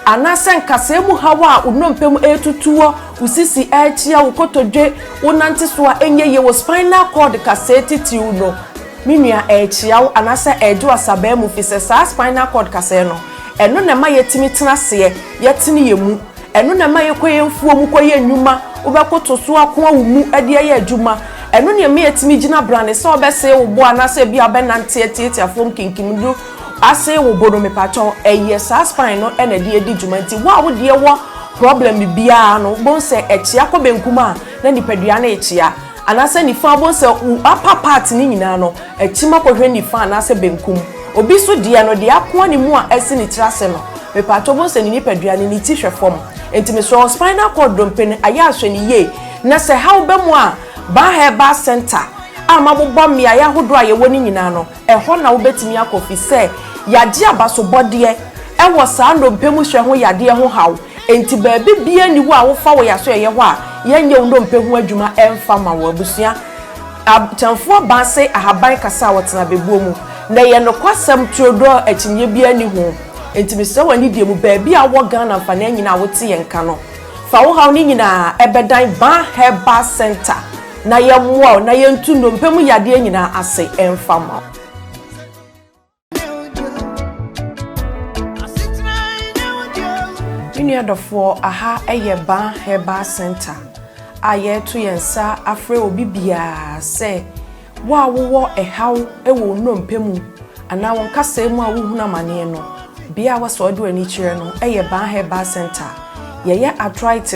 anase nkase mu hawa unompemu etutuo usisi echia ukotodwe unante so a enye ye wo spinal cord kaseti ti uno minua echia anase ejo asaba mu fise sa spinal cord kase no eno na ma yetimi tena se yetini yemu eno na ma yekoye mfuo mu koye nnuma ubekoto so akon awumu ade ye adwuma eno na me yetimi gina brane so obese wo bo anase bia benante etieti afom kinkimdu ase wo bono me pacho eye sa spine no ena de edi dwumanti wo de wo problem bia no bonse echia ko benkuma na nipadua na echia anase nifa bonse upper part ni nyina no echima ko hwe nifa anase benkum obi so de no de akon ni mu a ese ni trase no me pacho bonse ni nipadua ni ti hwe fom enti me so spinal cord dompen aya ahwe ni ye na se how be mu a ba herbal center amabobọ mmia ya hodo a ye woni nyina no eho na wo betimi akofi se yade abaso bode ewo saa ndompemu hwe ho yade ho haw enti baabi bia ni wo a wo fa wo yaso ye ho a yenye ndompemu adwuma emfa ma wo abusua abtamfo ba se ahaban kasa wotena bebuo mu na ye no kwasam tuodo akinye bia ni ho enti me se wani die mu baabi a wo Ghana fa na nyina wote ye nka no fa wo haw ni nyina ebedan ban herbal center na ye mo na ye ntu ndompemu yade nyina ase emfa ma Dofo aha eye ban herbal center aye to yensa afre obi bia se wa wo ehaw ewo nnompemu ana won kasa mu a wo huna mane no bia wa so do ani kire no eye ban herbal center ye arthritis